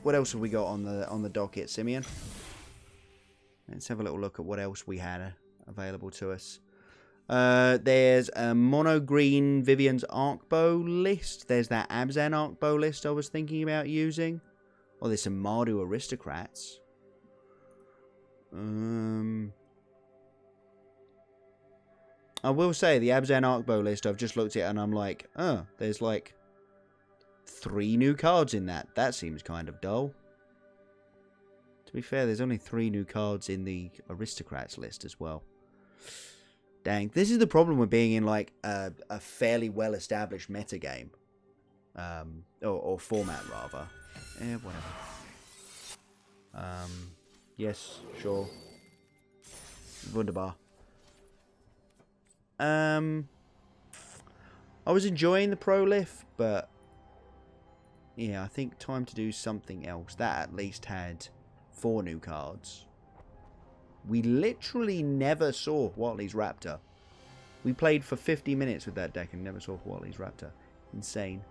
What else have we got on the docket, Simeon? Let's have a little look at what else we had available to us. There's a mono green Vivian's arc bow list. There's that Abzan arc bow list I was thinking about using. Oh, there's some Mardu Aristocrats. I will say the Abzan arc bow list, I've just looked at it and I'm like, oh, there's like 3 new cards in that. That seems kind of dull. To be fair, there's only 3 new cards in the Aristocrats list as well. Dang, this is the problem with being in like a fairly well-established metagame. Or format, rather. Whatever. Yes, sure. Wunderbar. I was enjoying the Prolif, but yeah, I think time to do something else. That at least had 4 new cards. We literally never saw Watley's Raptor. We played for 50 minutes with that deck and never saw Watley's Raptor. Insane.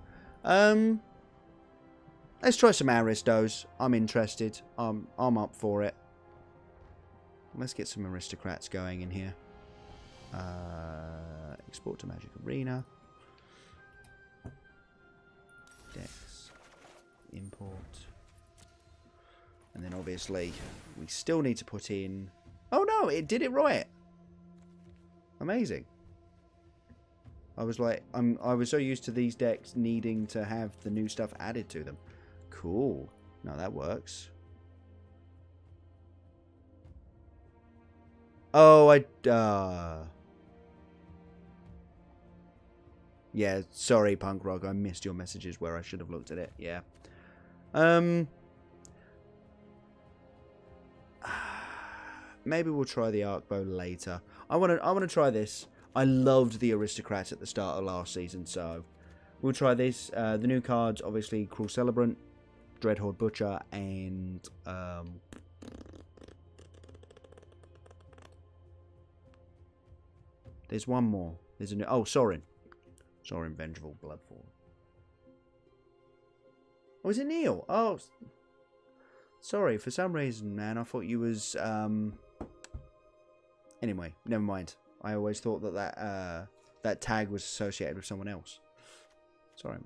Let's try some Aristos. I'm interested. I'm up for it. Let's get some Aristocrats going in here. Export to Magic Arena. Decks. Import. And then obviously we still need to put in... Oh no, it did it right. Amazing. I was like, I was so used to these decks needing to have the new stuff added to them. Cool. No, that works. Oh, yeah, sorry, Punk Rock. I missed your messages where I should have looked at it. Yeah. Maybe we'll try the Arc Bow later. I want to try this. I loved the Aristocrats at the start of last season, so we'll try this. The new cards, obviously, Cruel Celebrant, Dreadhorde Butcher, and there's one more. There's a new... Oh, Sorin. Sorin, Vengeful Bloodfall. Oh, is it Neil? Oh, sorry. For some reason, man, I thought you was... Anyway, never mind. I always thought that that tag was associated with someone else. Sorry,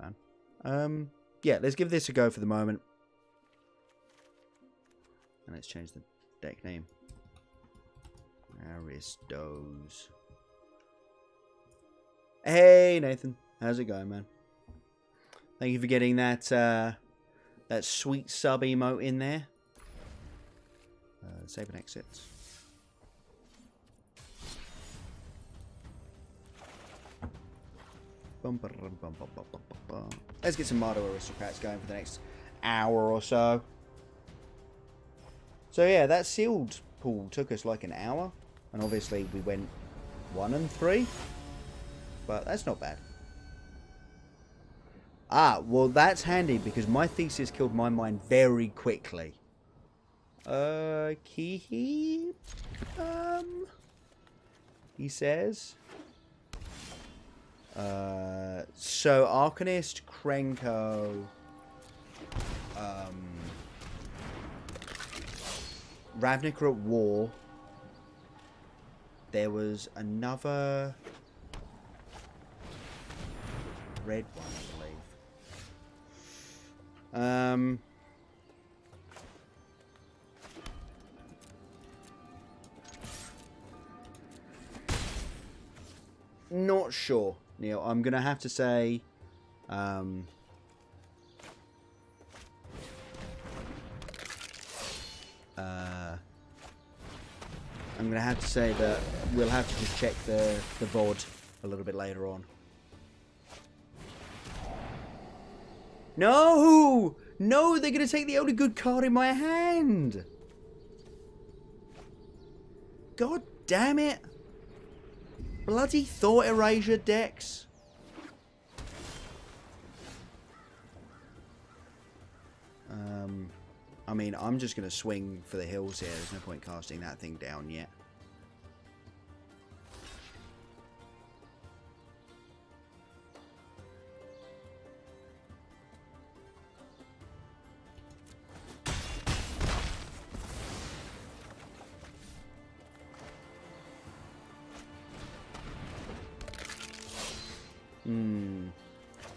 man. Yeah, let's give this a go for the moment. And let's change the deck name. Aristos. Hey, Nathan. How's it going, man? Thank you for getting that that sweet sub emote in there. Save and exit. Let's get some Mardu Aristocrats going for the next hour or so. So yeah, that sealed pool took us like an hour. And obviously we went 1 and 3. But that's not bad. Ah, well that's handy because my thesis killed my mind very quickly. He says... So Arcanist, Krenko, Ravnica at War. There was another red one, I believe. Not sure, Neil. I'm gonna have to say, I'm gonna have to say that we'll have to just check the VOD a little bit later on. No! No, they're gonna take the only good card in my hand! God damn it! Bloody Thought Erasure decks. I mean, I'm just going to swing for the hills here. There's no point casting that thing down yet.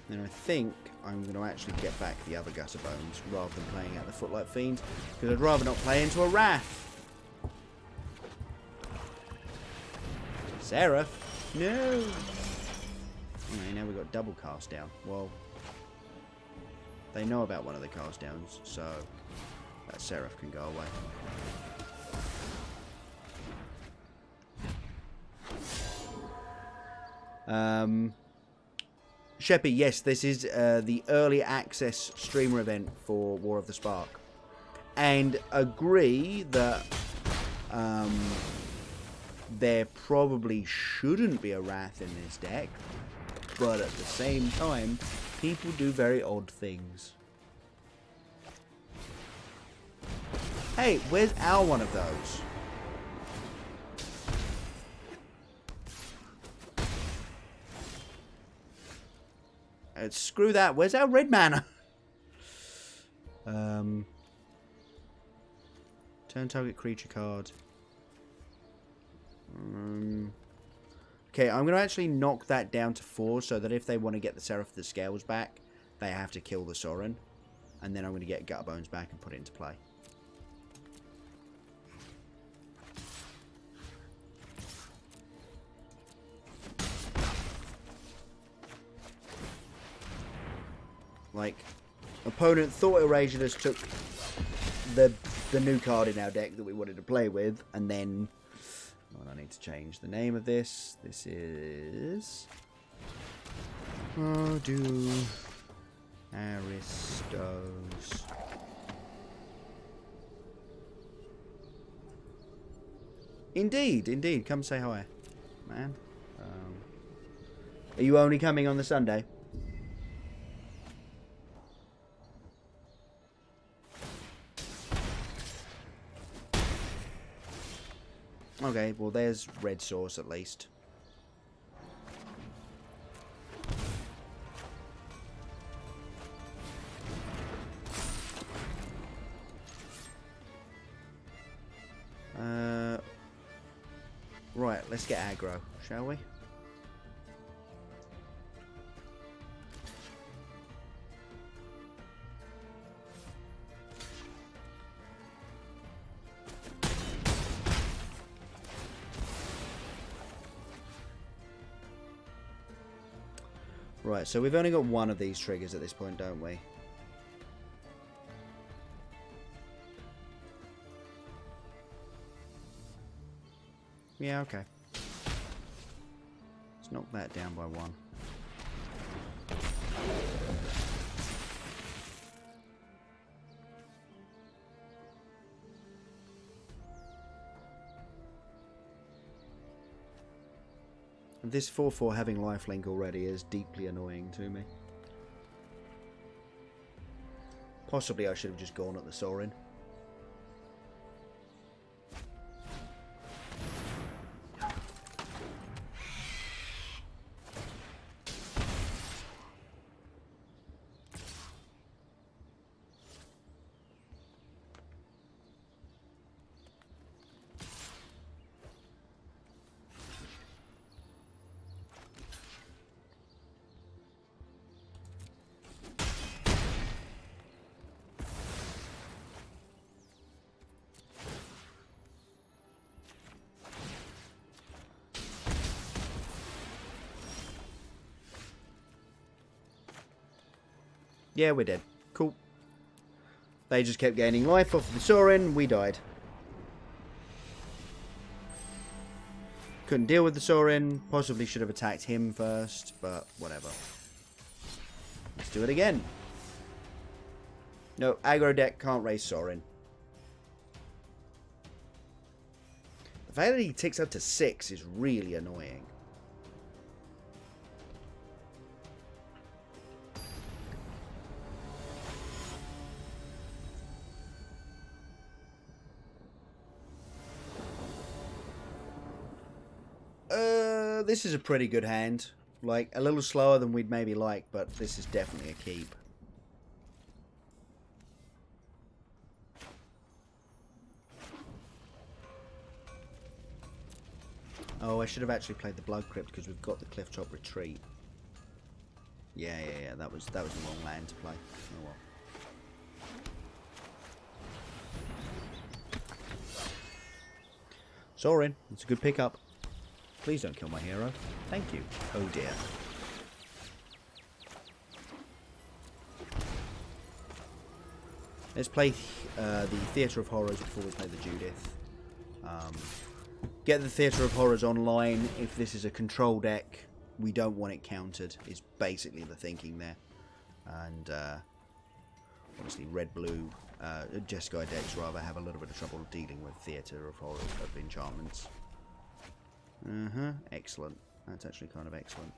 And I think I'm going to actually get back the other Gutter Bones rather than playing out the Footlight Fiend, because I'd rather not play into a Wrath. Seraph? No! Alright, now we've got double cast down. Well, they know about one of the cast downs, so that Seraph can go away. Sheppy, yes, this is the early access streamer event for War of the Spark. And agree that there probably shouldn't be a Wrath in this deck, but at the same time, people do very odd things. Hey, where's our one of those? Screw that. Where's our red mana? Turn target creature card. Okay, I'm going to actually knock that down to 4 so that if they want to get the Seraph of the Scales back, they have to kill the Sorin. And then I'm going to get Gutter Bones back and put it into play. Like, opponent thought Erasure just took the new card in our deck that we wanted to play with, and then... Oh, I need to change the name of this. This is... Mardu Aristos. Indeed, indeed. Come say hi, man. Are you only coming on the Sunday? Okay, well there's red sauce at least. Right, let's get aggro, shall we? Right, so we've only got one of these triggers at this point, don't we? Yeah, okay. Let's knock that down by 1. This 4/4 having lifelink already is deeply annoying to me. Possibly I should have just gone at the Sorin. Yeah, we're dead. Cool. They just kept gaining life off of the Sorin. We died. Couldn't deal with the Sorin. Possibly should have attacked him first, but whatever. Let's do it again. No, aggro deck can't raise Sorin. The fact that he ticks up to 6 is really annoying. This is a pretty good hand. Like, a little slower than we'd maybe like, but this is definitely a keep. Oh, I should have actually played the Blood Crypt because we've got the Clifftop Retreat. Yeah. That was the wrong land to play. Oh well. Sorin, it's a good pickup. Please don't kill my hero. Thank you. Oh dear. Let's play the Theatre of Horrors before we play the Judith. Get the Theatre of Horrors online. If this is a control deck, we don't want it countered, is basically the thinking there. And obviously red-blue Jeskai decks rather have a little bit of trouble dealing with Theatre of Horrors of enchantments. Excellent. That's actually kind of excellent.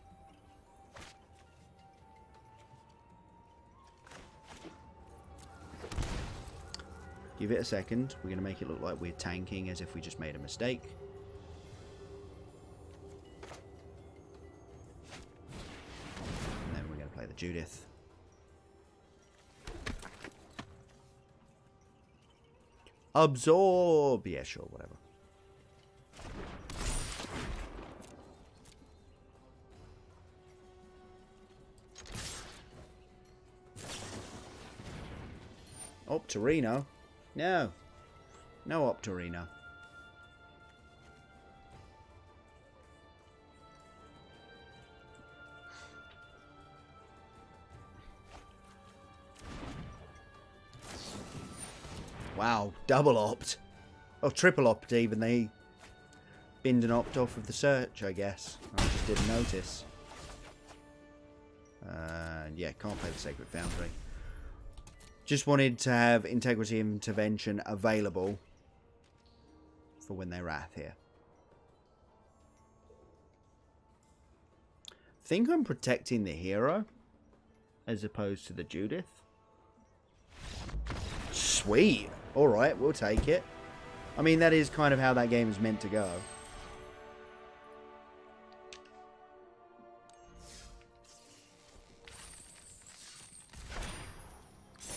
Give it a second. We're going to make it look like we're tanking as if we just made a mistake. And then we're going to play the Judith. Absorb! Yeah, sure, whatever. Optorino? No. No Optorino. Wow, double opt. Oh, triple opt even. They binned an opt off of the search, I guess. I just didn't notice. Yeah, can't play the Sacred Foundry. Just wanted to have Integrity Intervention available for when they wrath here. Think I'm protecting the hero as opposed to the Judith. Sweet. Alright, we'll take it. I mean, that is kind of how that game is meant to go.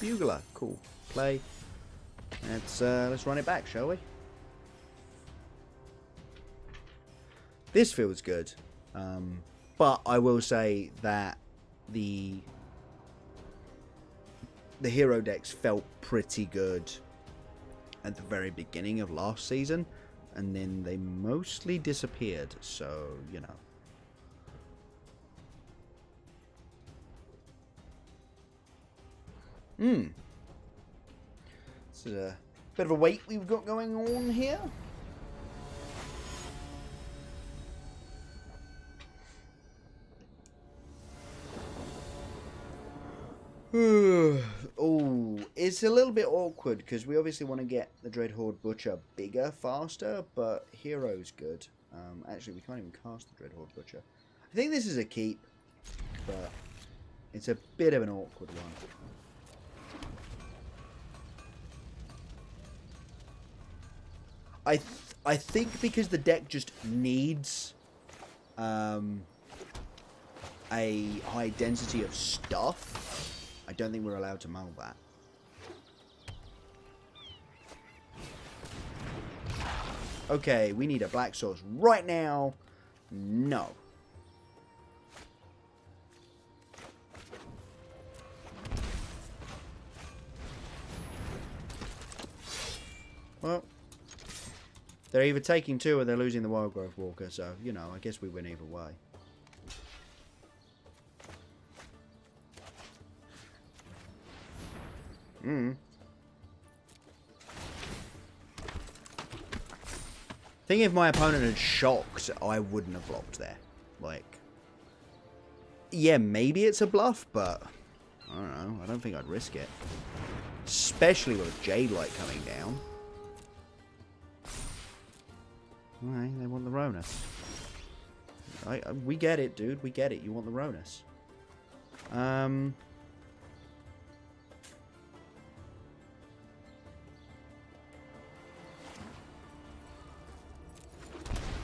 Bugler, cool. Play. Let's run it back, shall we? This feels good, but I will say that the hero decks felt pretty good at the very beginning of last season, and then they mostly disappeared. So you know. This is a bit of a wait we've got going on here. Oh, it's a little bit awkward because we obviously want to get the Dreadhorde Butcher bigger, faster, but Hero's good. Actually, we can't even cast the Dreadhorde Butcher. I think this is a keep, but it's a bit of an awkward one. I think because the deck just needs a high density of stuff, I don't think we're allowed to mull that. Okay, we need a black source right now. No. Well, they're either taking two or they're losing the Wildgrowth Walker, so, you know, I guess we win either way. I think if my opponent had shocked, I wouldn't have blocked there. Like, yeah, maybe it's a bluff, but I don't know. I don't think I'd risk it. Especially with Jade Light coming down. Alright, they want the Ronus. We get it, dude. We get it. You want the Ronus.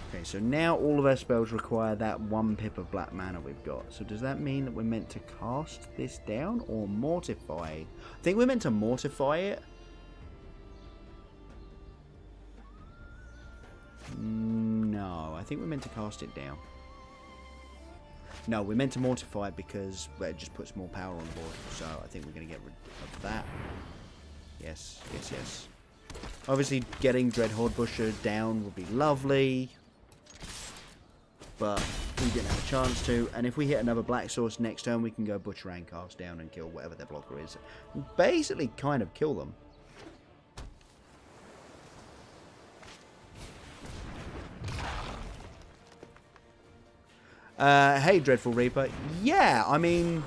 Okay, so now all of our spells require that 1 pip of black mana we've got. So does that mean that we're meant to cast this down or mortify? I think we're meant to mortify it. No, I think we're meant to cast it down. No, we're meant to mortify it because it just puts more power on the board. So I think we're going to get rid of that. Yes, yes, yes. Obviously, getting Dreadhorde Butcher down would be lovely. But we didn't have a chance to. And if we hit another Black Source next turn, we can go Butcher and cast down and kill whatever their blocker is. And basically kind of kill them. Hey, Dreadful Reaper. Yeah, I mean,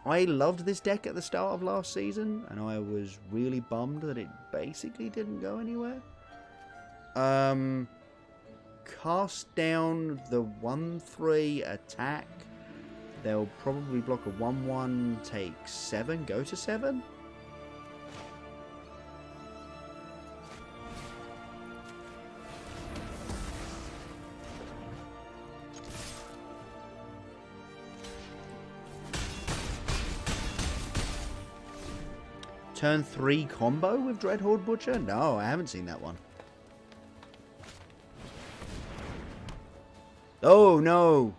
I loved this deck at the start of last season, and I was really bummed that it basically didn't go anywhere. Cast down the 1/3 attack. They'll probably block a 1/1, take 7, go to 7. Turn 3 combo with Dreadhorde Butcher? No, I haven't seen that one. Oh, no.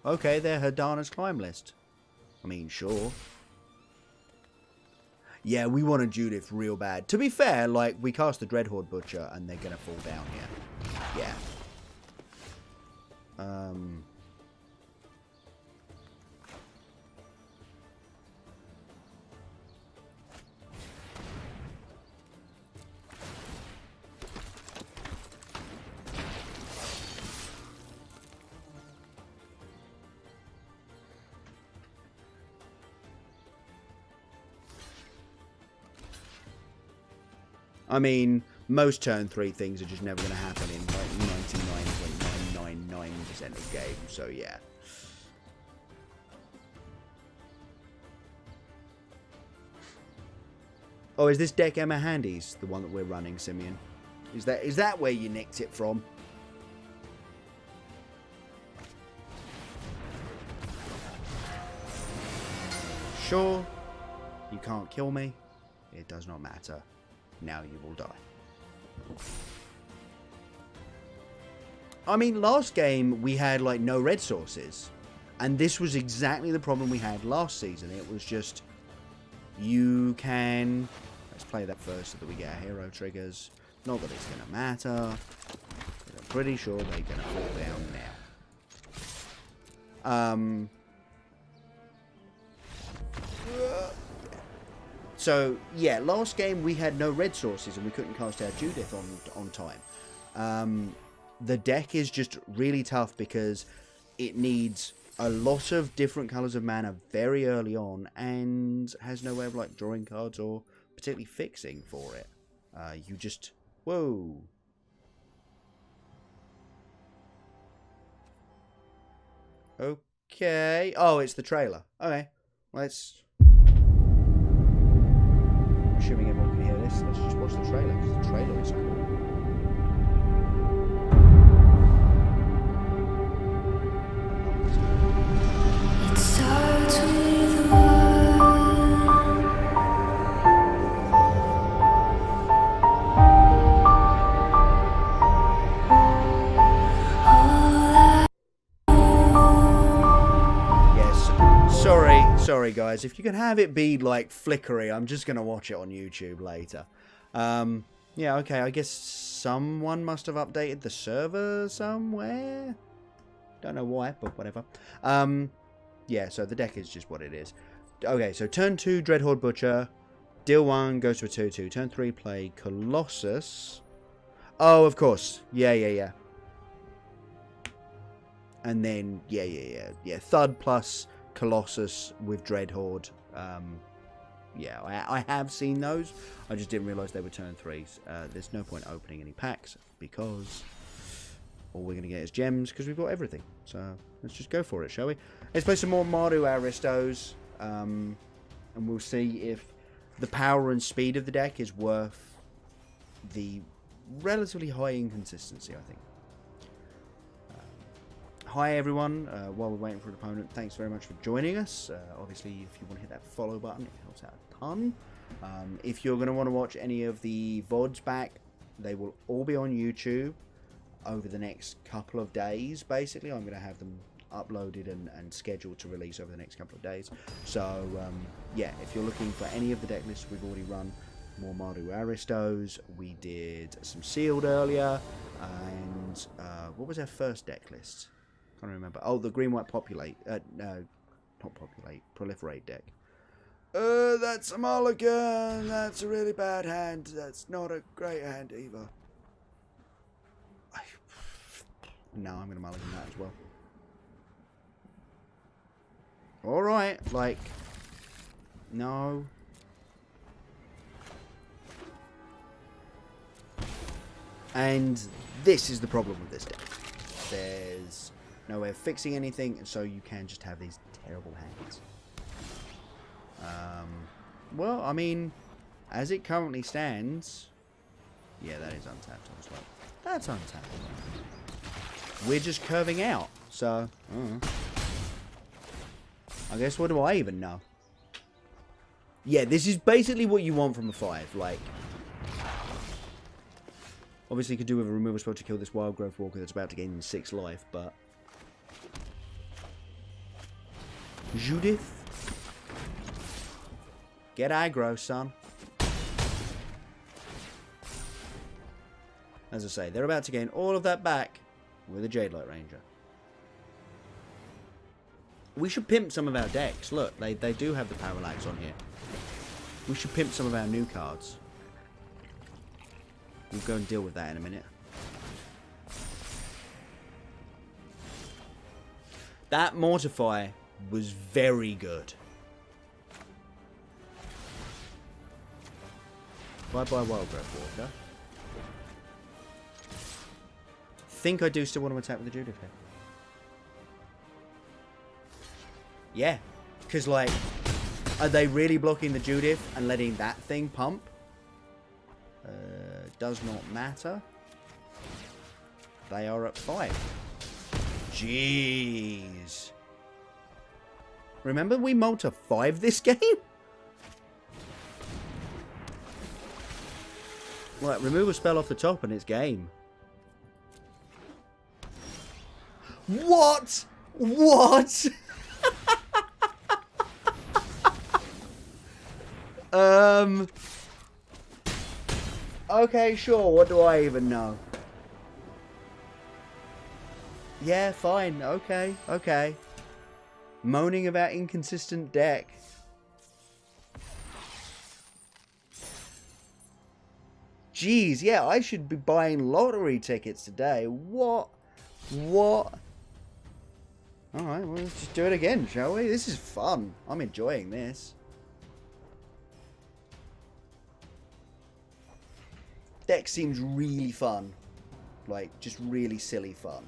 Okay, they're Herdana's Climb list. I mean, sure. Yeah, we wanted Judith real bad. To be fair, like, we cast the Dreadhorde Butcher and they're going to fall down here. Yeah. I mean, most turn 3 things are just never going to happen in like 99.999% of games, so yeah. Oh, is this deck Emma Handy's the one that we're running, Simeon? Is that where you nicked it from? Sure, you can't kill me. It does not matter. Now you will die. I mean, last game we had like no red sources, and this was exactly the problem we had last season. It was just, you can, let's play that first so that we get our hero triggers. Not that it's gonna matter, but I'm pretty sure they're gonna fall down now. So, yeah, last game we had no red sources and we couldn't cast out Judith on time. The deck is just really tough because it needs a lot of different colours of mana very early on and has no way of, like, drawing cards or particularly fixing for it. You just... Whoa. Okay. Oh, it's the trailer. Okay. Let's... Assuming everyone can hear this, let's just watch the trailer, because the trailer is cool. It starts with one. Yes, sorry guys, if you can have it be like flickery, I'm just going to watch it on YouTube later. Yeah, okay, I guess someone must have updated the server somewhere. Don't know why, but whatever. Yeah, so the deck is just what it is. Okay, so turn 2, Dreadhorde Butcher. Deal 1, goes to a 2/2. Turn 3, play Colossus. Oh, of course. Yeah. And then, yeah. Thud plus Colossus with Dreadhorde. Yeah, I have seen those. I just didn't realise they were turn 3s. There's no point opening any packs because all we're going to get is gems because we've got everything. So let's just go for it, shall we? Let's play some more Mardu Aristos. And we'll see if the power and speed of the deck is worth the relatively high inconsistency, I think. Hi everyone, while we're waiting for an opponent, thanks very much for joining us. Obviously, if you want to hit that follow button, it helps out a ton. If you're going to want to watch any of the VODs back, they will all be on YouTube. over the next couple of days, basically. I'm going to have them uploaded and scheduled to release over the next couple of days. So, yeah, if you're looking for any of the deck lists we've already run, more Mardu Aristos, we did some Sealed earlier, and what was our first deck list? Can't remember. Oh, the Green-White Populate. No, not Populate. Proliferate deck. That's a mulligan. That's a really bad hand. That's not a great hand either. No, I'm going to mulligan that as well. Alright, like... No. And this is the problem with this deck. There's no way of fixing anything, and so you can just have these terrible hands. Well, I mean, as it currently stands... Yeah, that is untapped. I was like, that's untapped. We're just curving out, so... I guess, what do I even know? Yeah, this is basically what you want from a 5, like... Obviously, you could do with a removal spell to kill this Wild Growth Walker that's about to gain 6 life, but... Judith? Get aggro, son. As I say, they're about to gain all of that back with a Jade Light Ranger. We should pimp some of our decks. Look, they do have the Parallax on here. We should pimp some of our new cards. We'll go and deal with that in a minute. That Mortify was very good. Bye-bye Wild Growth Walker. Think I do still want to attack with the Judith here. Yeah. Because, like, are they really blocking the Judith and letting that thing pump? Does not matter. They are at 5. Jeez. Remember we mulled to 5 this game? Right, remove a spell off the top and it's game. What? What? Okay, sure. What do I even know? Yeah, fine. Okay, okay. Moaning about inconsistent deck. Jeez, yeah, I should be buying lottery tickets today. What? What? Alright, well, let's just do it again, shall we? This is fun. I'm enjoying this. Deck seems really fun. Like, just really silly fun.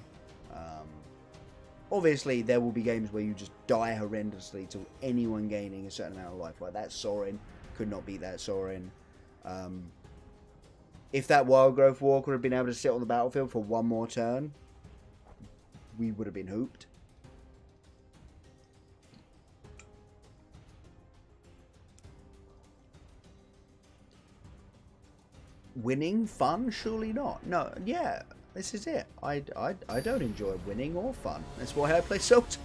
Obviously, there will be games where you just die horrendously to anyone gaining a certain amount of life. Like that Sorin. Could not beat that Sorin. If that Wild Growth Walker had been able to sit on the battlefield for one more turn, we would have been hooped. Winning fun? Surely not. No, yeah, this is it. I don't enjoy winning or fun. That's why I play Salt.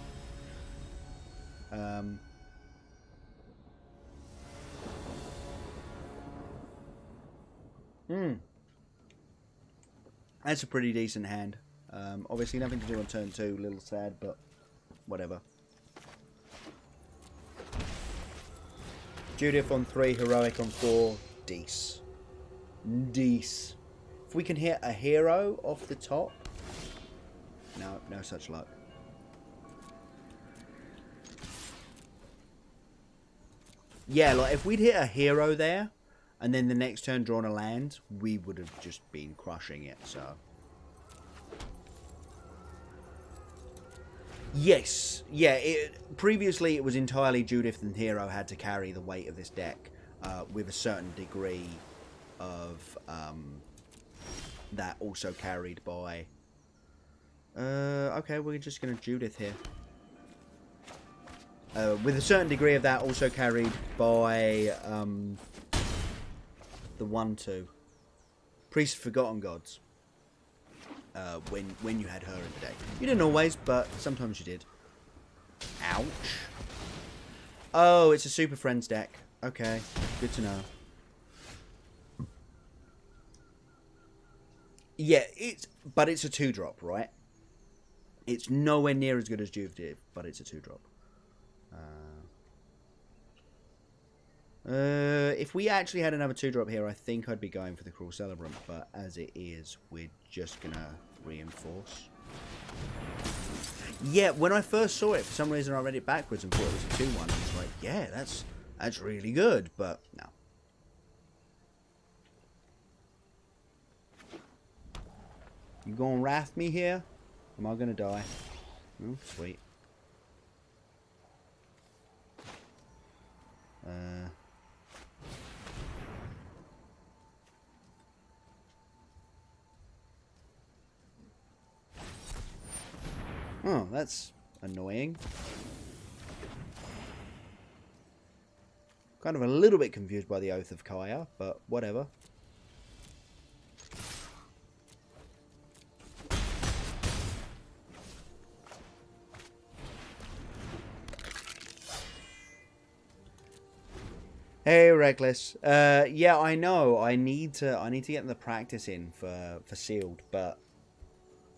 That's a pretty decent hand. Obviously nothing to do on turn 2, a little sad, but whatever. Judith on 3, Heroic on 4, Dece. Dece. If we can hit a hero off the top. No, no such luck. Yeah, like if we'd hit a hero there, and then the next turn drawn a land, we would have just been crushing it, so. Yes, yeah, previously it was entirely Judith and Hero had to carry the weight of this deck with a certain degree of that also carried by... okay, we're just going to Judith here. With a certain degree of that also carried by the 1-2. Priest of Forgotten Gods. when you had her in the deck. You didn't always, but sometimes you did. Ouch. Oh, it's a Super Friends deck. Okay, good to know. Yeah, but it's a 2-drop, right? It's nowhere near as good as Juve, but it's a 2-drop. If we actually had another 2-drop here, I think I'd be going for the Cruel Celebrant, but as it is, we're just gonna reinforce. Yeah, when I first saw it, for some reason I read it backwards and thought it was a 2-1. I was like, yeah, that's really good, but no. You gonna wrath me here? Am I gonna die? Oh, sweet. Oh, that's annoying. Kind of a little bit confused by the Oath of Kaya, but whatever. Hey, Reckless. Yeah, I know. I need to get the practice in for sealed, but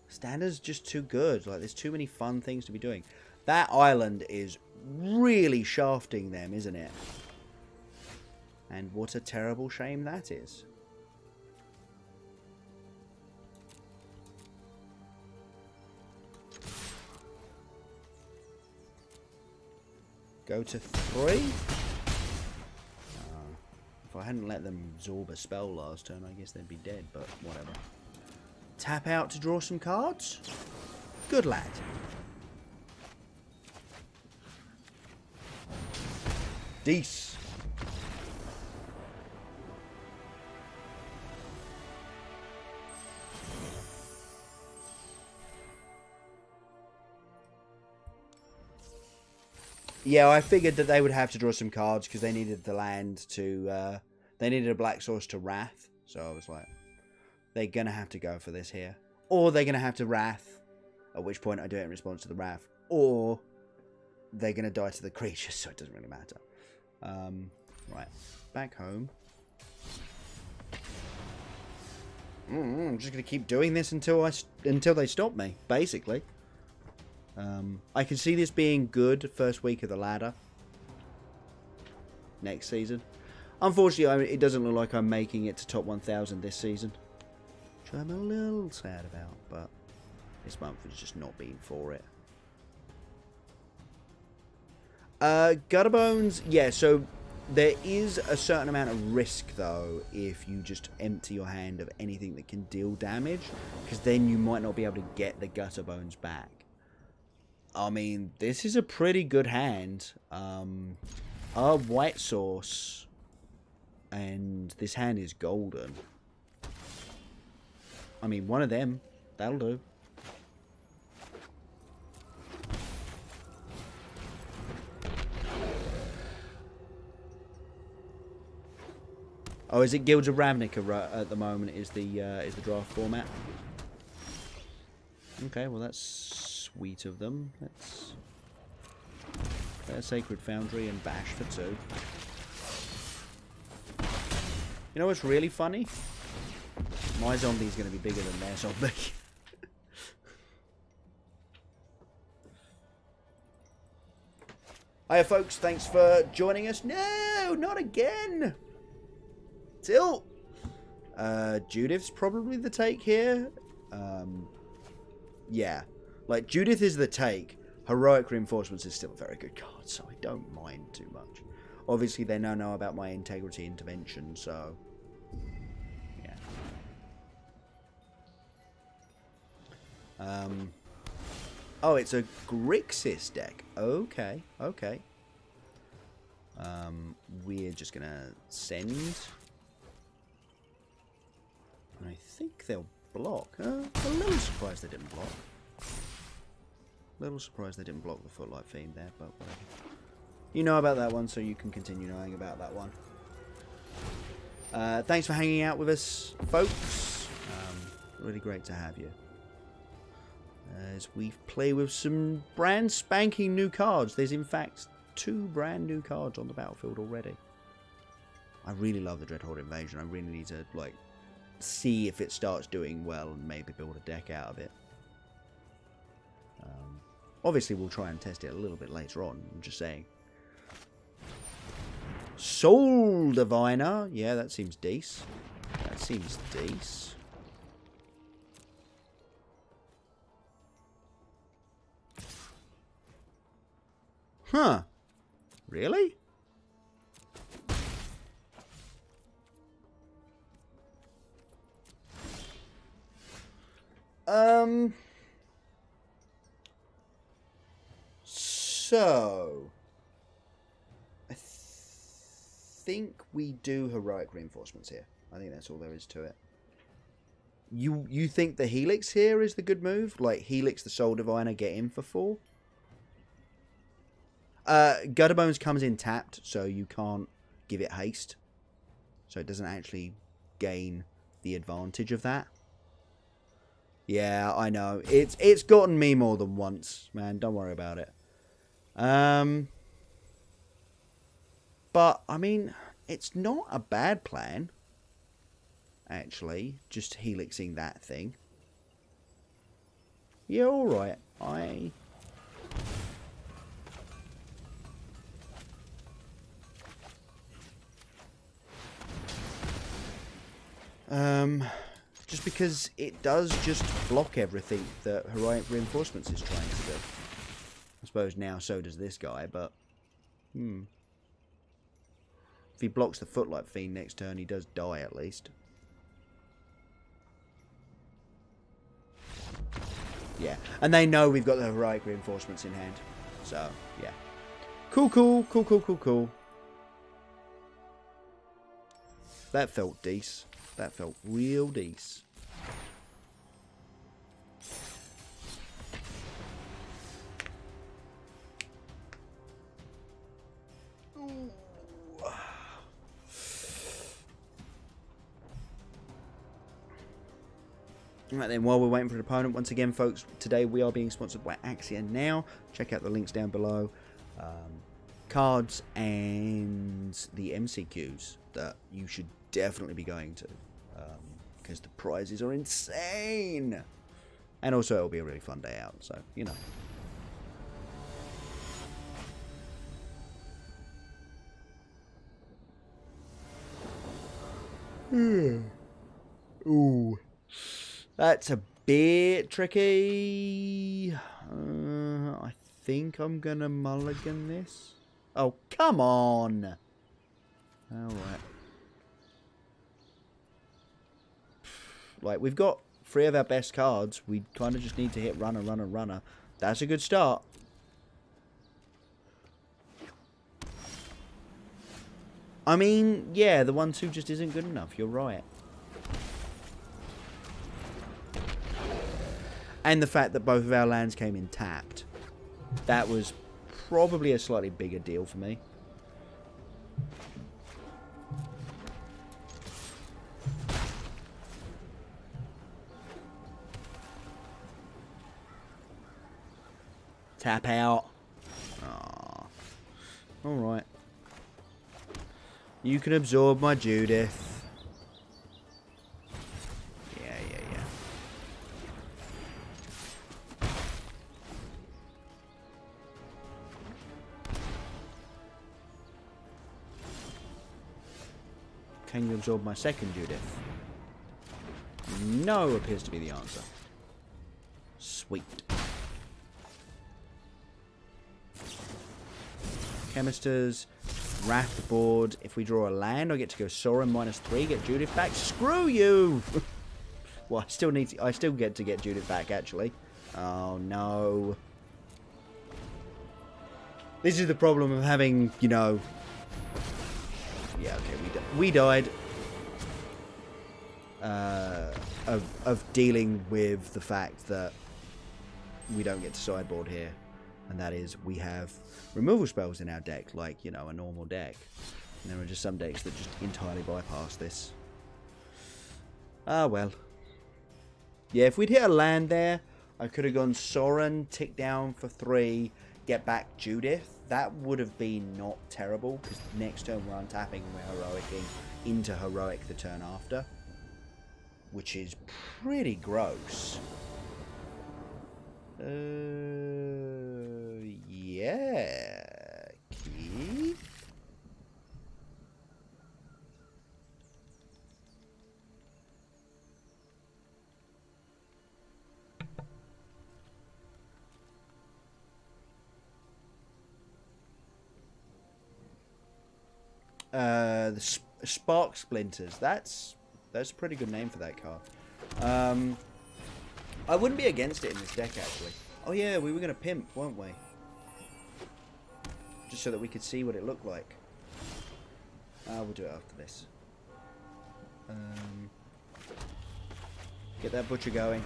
standard's just too good. Like, there's too many fun things to be doing. That island is really shafting them, isn't it? And what a terrible shame that is. Go to 3. If I hadn't let them absorb a spell last turn, I guess they'd be dead, but whatever. Tap out to draw some cards? Good lad. Deece. Yeah, I figured that they would have to draw some cards because they needed the land to... they needed a black source to Wrath. So I was like, they're going to have to go for this here. Or they're going to have to Wrath, at which point I do it in response to the Wrath. Or they're going to die to the creature, so it doesn't really matter. Right, back home. I'm just going to keep doing this until they stop me, basically. I can see this being good first week of the ladder. Next season. Unfortunately, it doesn't look like I'm making it to top 1,000 this season. Which I'm a little sad about, but this month has just not been for it. Gutterbones, yeah, so there is a certain amount of risk, though, if you just empty your hand of anything that can deal damage, because then you might not be able to get the Gutterbones back. I mean, this is a pretty good hand. Our white source, and this hand is golden. I mean, one of them, that'll do. Oh, is it Guilds of Ravnica at the moment? Is the draft format? Okay, well that's sweet of them. Let's Sacred Foundry and Bash for 2. You know what's really funny? My zombie's going to be bigger than their zombie. Hiya folks, thanks for joining us. No, not again. Tilt. Judith's probably the take here. Yeah. Like, Judith is the take. Heroic Reinforcements is still a very good card, so I don't mind too much. Obviously, they now know about my Integrity Intervention, so... yeah. Oh, it's a Grixis deck. Okay, okay. We're just gonna send... I think they'll block. A little surprised they didn't block. Little surprised they didn't block the Footlight Fiend there, but whatever. You know about that one, so you can continue knowing about that one. Thanks for hanging out with us, folks. Really great to have you. as we play with some brand spanking new cards. There's in fact 2 brand new cards on the battlefield already. I really love the Dreadhold Invasion. I really need to like see if it starts doing well and maybe build a deck out of it. Obviously we'll try and test it a little bit later on. I'm just saying. Soul Diviner. Yeah, that seems decent. That seems decent. Huh. Really? So I think we do heroic reinforcements here. I think that's all there is to it. You think the Helix here is the good move? Like Helix the Soul Diviner, get in for 4? Gutterbones comes in tapped, so you can't give it haste. So it doesn't actually gain the advantage of that. Yeah, I know. It's gotten me more than once, man. Don't worry about it. But, I mean, it's not a bad plan. Actually, just helixing that thing. Yeah, alright. Just because it does just block everything that Heroic Reinforcements is trying to do. I suppose now so does this guy, but... If he blocks the Footlight Fiend next turn, he does die at least. Yeah, and they know we've got the Heroic Reinforcements in hand. So, yeah. Cool. That felt decent. That felt real decent. Right then, while we're waiting for an opponent, once again, folks, today we are being sponsored by Axia Now. Check out the links down below. Cards and the MCQs that you should definitely be going to. Because the prizes are insane. And also, it'll be a really fun day out, so, you know. Ooh. That's a bit tricky. I think I'm going to mulligan this. Oh, come on. Alright. Like, we've got 3 of our best cards. We kind of just need to hit runner. That's a good start. I mean, yeah, the 1-2 just isn't good enough. You're right. And the fact that both of our lands came in tapped. That was probably a slightly bigger deal for me. Tap out. Aww. Alright. You can absorb my Judith. Yeah. Can you absorb my second Judith? No appears to be the answer. Sweet. Chemisters, Wrath the board. If we draw a land, I get to go Sorin -3, get Judith back. Screw you! Well, I still get to get Judith back, actually. Oh, no. This is the problem of having, you know... Yeah, okay, we died. Of dealing with the fact that we don't get to sideboard here. And that is, we have removal spells in our deck, like, you know, a normal deck. And there are just some decks that just entirely bypass this. Ah, well. Yeah, if we'd hit a land there, I could have gone Soren, tick down for 3, get back Judith. That would have been not terrible, because next turn we're untapping and we're heroicing into heroic the turn after, which is pretty gross. Yeah, Keith? The Spark Splinters. That's a pretty good name for that card. I wouldn't be against it in this deck, actually. Oh yeah, we were going to pimp, weren't we? Just so that we could see what it looked like. We'll do it after this. Get that butcher going.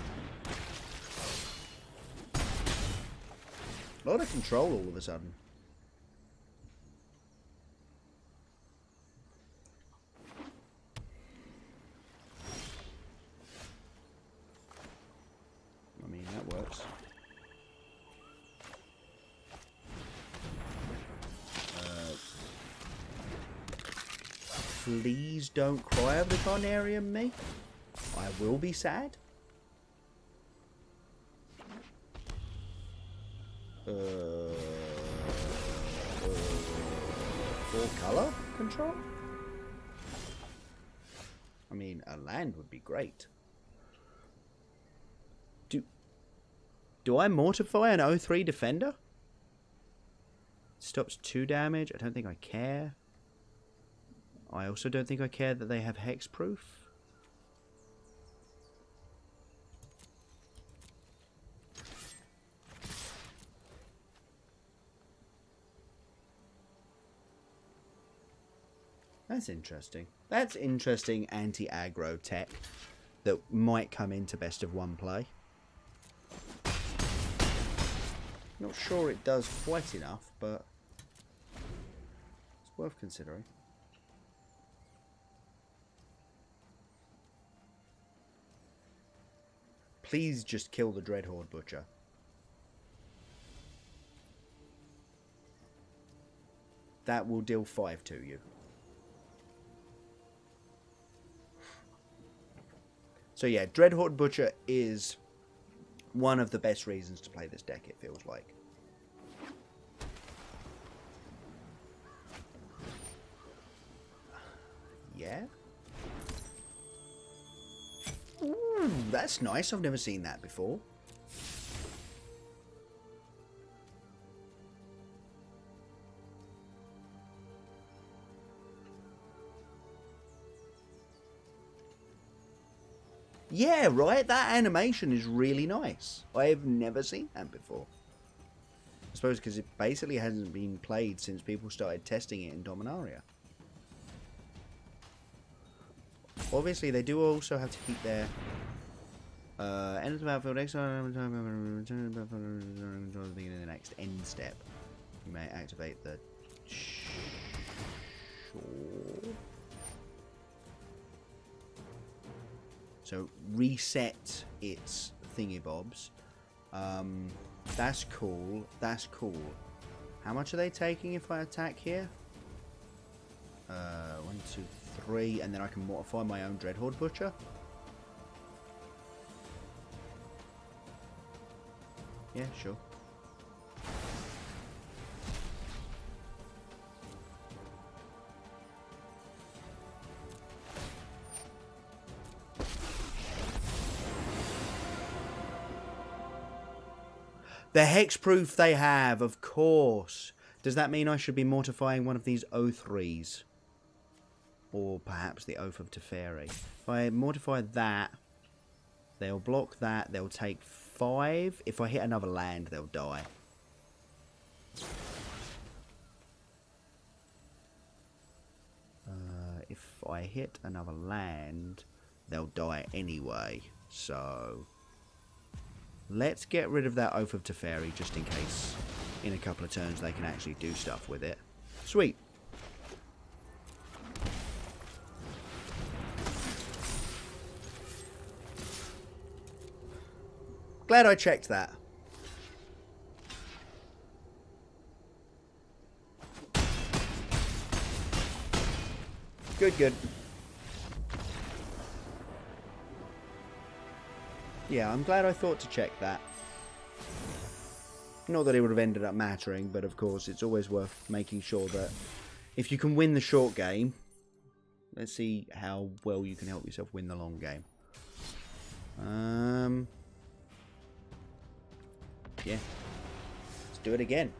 A lot of control all of a sudden. I mean, that works. Please don't cry over the Carnarium, me. I will be sad. Full color control? I mean, a land would be great. Do I mortify an 03 defender? Stops 2 damage. I don't think I care. I also don't think I care that they have hexproof. That's interesting. That's interesting anti-aggro tech that might come into best of 1 play. Not sure it does quite enough, but it's worth considering. Please just kill the Dreadhorde Butcher. That will deal 5 to you. So yeah, Dreadhorde Butcher is one of the best reasons to play this deck, it feels like. Yeah? Ooh, that's nice. I've never seen that before. Yeah, right? That animation is really nice. I've never seen that before. I suppose because it basically hasn't been played since people started testing it in Dominaria. Obviously, they do also have to keep their end of the battlefield next time in the next end step. You may activate the sure. So reset its thingy-bobs. That's cool. That's cool. How much are they taking if I attack here? 1, 2, 3, and then I can mortify my own Dreadhorde Butcher. Yeah, sure. The hexproof they have, of course. Does that mean I should be mortifying one of these O3s? Or perhaps the Oath of Teferi. If I mortify that, they'll block that. They'll take 5. If I hit another land, they'll die. If I hit another land, they'll die anyway. So let's get rid of that Oath of Teferi just in case in a couple of turns they can actually do stuff with it. Sweet. Glad I checked that. Good, good. Yeah, I'm glad I thought to check that. Not that it would have ended up mattering, but of course it's always worth making sure that if you can win the short game, let's see how well you can help yourself win the long game. Yeah. Let's do it again.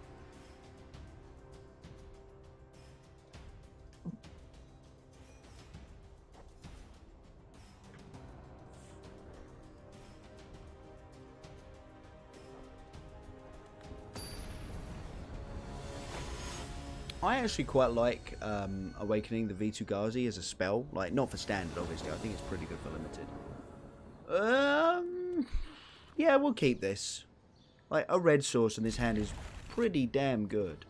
I actually quite like Awakening the V2 Ghazi as a spell. Like, not for standard, obviously. I think it's pretty good for limited. Yeah, we'll keep this. Like, a red source in this hand is pretty damn good.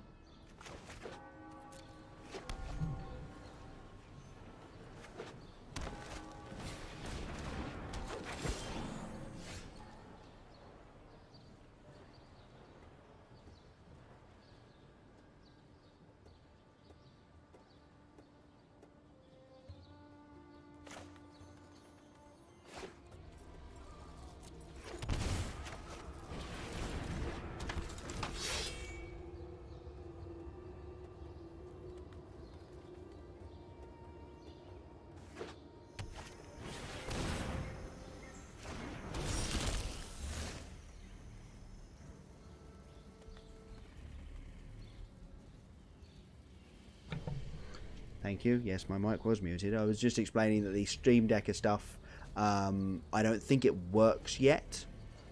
Thank you. Yes, my mic was muted. I was just explaining that the Stream Decker stuff, I don't think it works yet.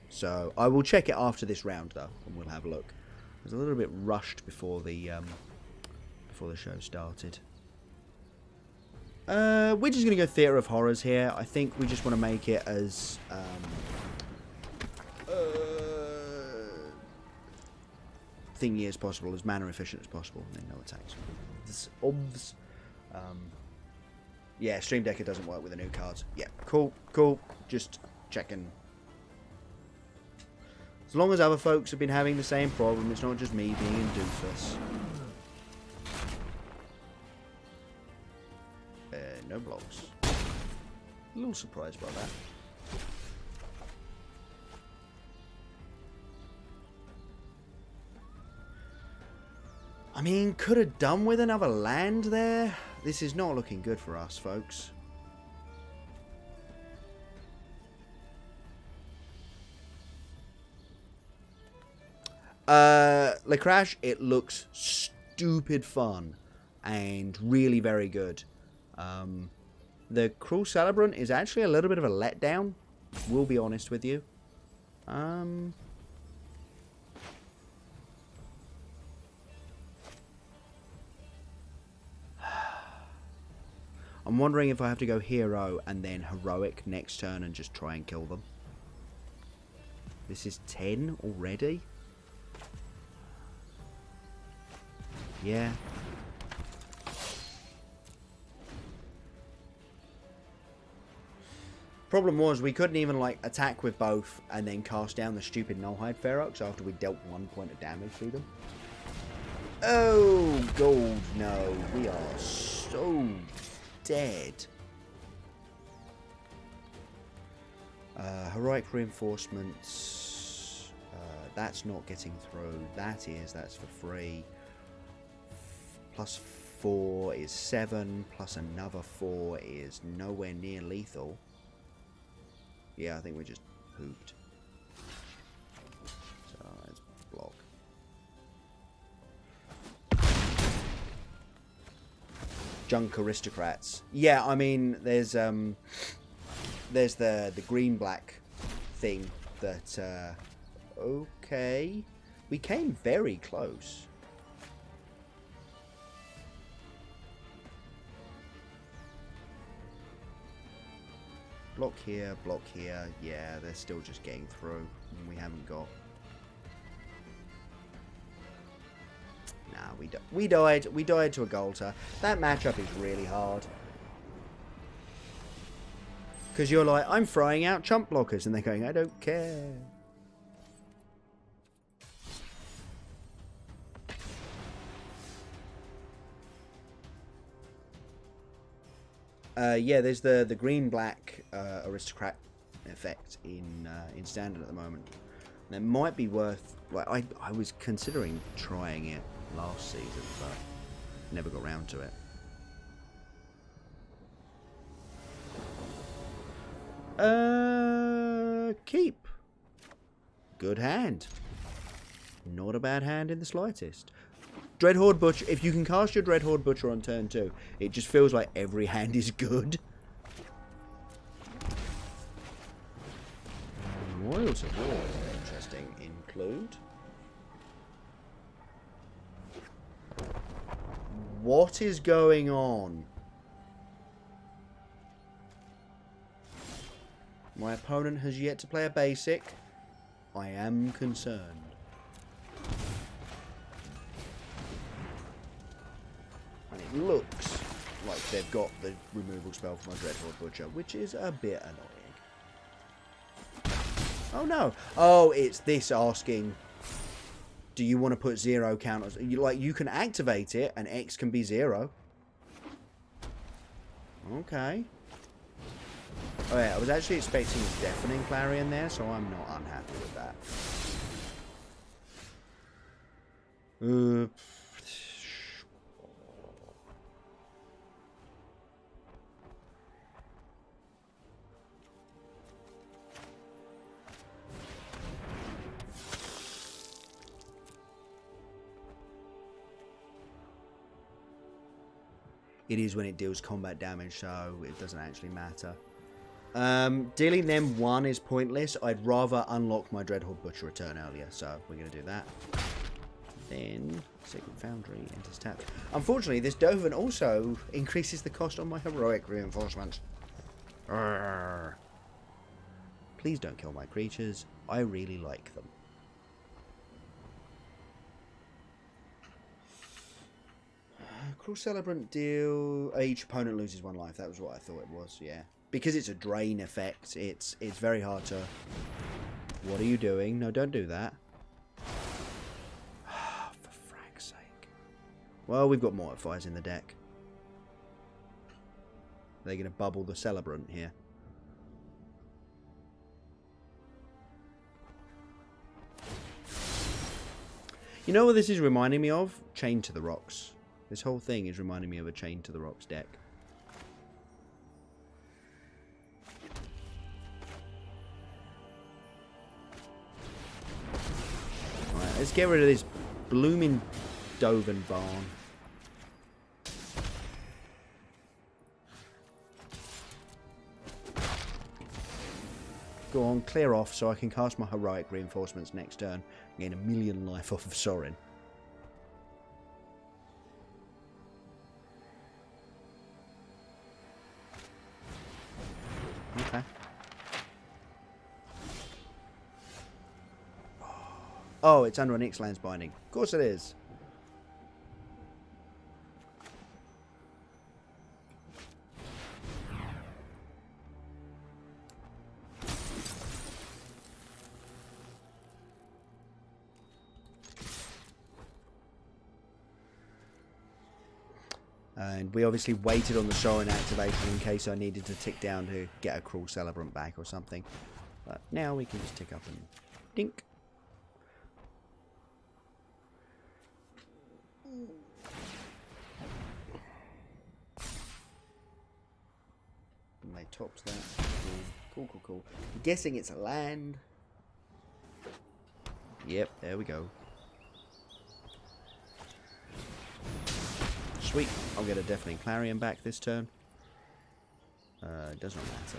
So I will check it after this round, though, and we'll have a look. I was a little bit rushed before the show started. We're just going to go Theatre of Horrors here. I think we just want to make it as thingy as possible, as mana efficient as possible, and then no attacks. Yeah, Stream Decker doesn't work with the new cards. Yeah, cool. Just checking. As long as other folks have been having the same problem, it's not just me being a doofus. No blocks. A little surprised by that. I mean, could have done with another land there. This is not looking good for us, folks. Le Crash, it looks stupid fun and really very good. The Cruel Celebrant is actually a little bit of a letdown. We'll be honest with you. I'm wondering if I have to go hero and then heroic next turn and just try and kill them. This is 10 already? Yeah. Problem was, we couldn't even, like, attack with both and then cast down the stupid Nullhide Ferox after we dealt 1 point of damage to them. Oh, gold, no. We are so dead. Heroic Reinforcements. That's not getting through. That's for free. Plus 4 is 7. Plus another 4 is nowhere near lethal. Yeah, I think we just hooped. So let's block. Junk Aristocrats. Yeah, I mean, there's the green-black thing that, okay. We came very close. Block here, block here. Yeah, they're still just getting through. And we haven't got... Nah, we died. We died to a Golter. That matchup is really hard. Because you're like, I'm frying out chump blockers. And they're going, I don't care. Yeah, there's the green-black aristocrat effect in standard at the moment. And it might be worth. Like I was considering trying it last season, but never got round to it. Keep. Good hand. Not a bad hand in the slightest. Dreadhorde Butcher. If you can cast your Dreadhorde Butcher on turn 2, it just feels like every hand is good. Royals of War. Interesting. Include. What is going on? My opponent has yet to play a basic. I am concerned. And it looks like they've got the removal spell for my Dreadhorde Butcher, which is a bit annoying. Oh no! Oh, it's this asking, do you want to put 0 counters? You can activate it and X can be 0. Okay. Oh yeah, I was actually expecting a Deafening Clarion there, so I'm not unhappy with that. It is when it deals combat damage, so it doesn't actually matter. Dealing them 1 is pointless. I'd rather unlock my Dreadhorde Butcher a turn earlier, so we're going to do that. Then, Sacred Foundry enters tap. Unfortunately, this Dovin also increases the cost on my heroic reinforcements. Arrgh. Please don't kill my creatures. I really like them. Cruel Celebrant deal. Each opponent loses 1 life. That was what I thought it was, yeah. Because it's a drain effect, it's very hard to... What are you doing? No, don't do that. For frag's sake. Well, we've got Mortifiers in the deck. They're going to bubble the Celebrant here. You know what this is reminding me of? Chain to the Rocks. This whole thing is reminding me of a Chain to the Rocks deck. Alright, let's get rid of this blooming Dovin barn. Go on, clear off so I can cast my heroic reinforcements next turn and gain 1,000,000 life off of Sorin. Okay. Oh, it's under an Ixalan's binding. Of course it is. And we obviously waited on the Sorin activation in case I needed to tick down to get a Cruel Celebrant back or something. But now we can just tick up and dink. And they tops that. Cool, cool, cool. I'm guessing it's a land. Yep, there we go. Sweet. I'll get a Deafening Clarion back this turn. It does not matter.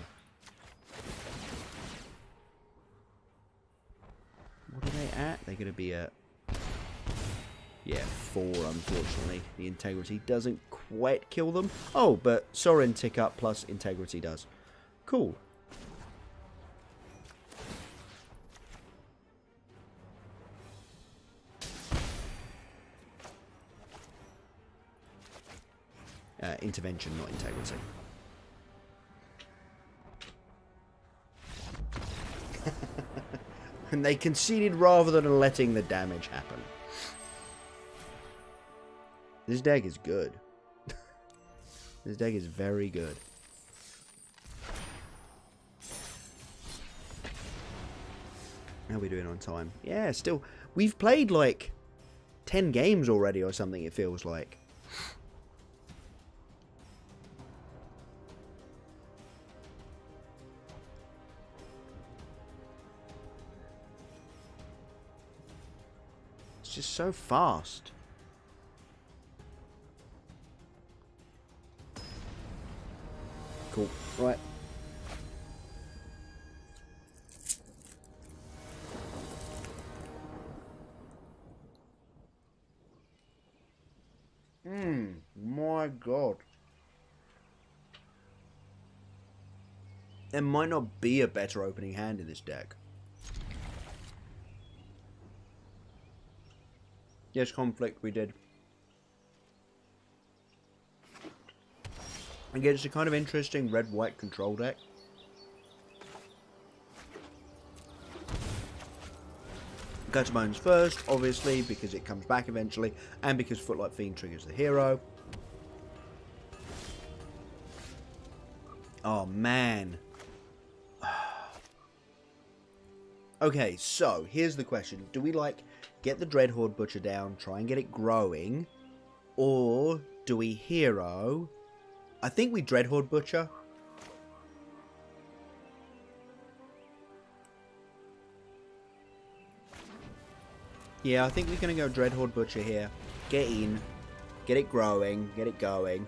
What are they at? They're going to be at... Yeah, 4, unfortunately. The Integrity doesn't quite kill them. Oh, but Sorin tick up plus Integrity does. Cool. Intervention, not Integrity. And they conceded rather than letting the damage happen. This deck is good. This deck is very good. How are we doing on time? Yeah, still. We've played like 10 games already or something, it feels like. It's just so fast. Cool. Right. My God. There might not be a better opening hand in this deck. Yes, Conflict, we did. Again, it's a kind of interesting red-white control deck. Gutter Bones first, obviously, because it comes back eventually, and because Footlight Fiend triggers the hero. Oh, man. Okay, so, here's the question. Do we, like, get the Dreadhorde Butcher down, try and get it growing, or do we hero? I think we Dreadhorde Butcher. Yeah, I think we're going to go Dreadhorde Butcher here. Get in. Get it growing. Get it going.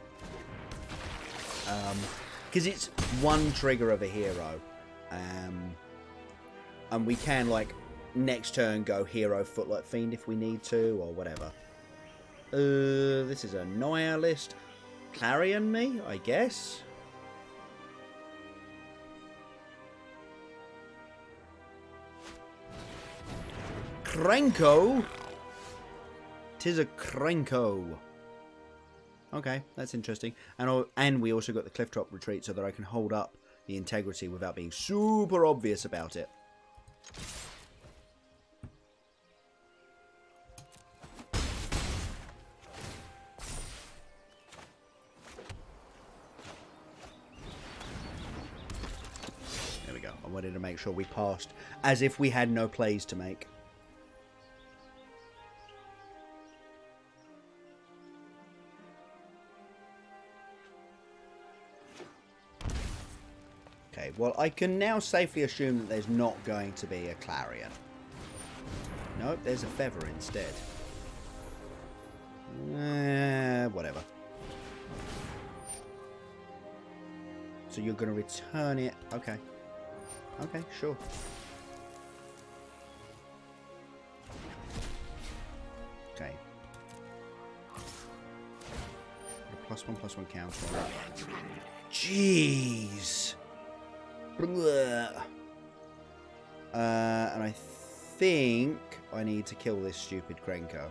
Because it's one trigger of a hero. And we can, like, next turn go hero Footlight Fiend if we need to, or whatever. This is a Nihilist. Clarion me, I guess. Krenko? 'Tis a Krenko. Okay, that's interesting. And we also got the Cliff Top Retreat so that I can hold up the integrity without being super obvious about it. There we go. I wanted to make sure we passed as if we had no plays to make. Okay, well, I can now safely assume that there's not going to be a Clarion. Nope, there's a Feather instead. Whatever. So you're going to return it. Okay. Okay, sure. Okay. +1/+1 counter. Jeez. And I think I need to kill this stupid Krenko.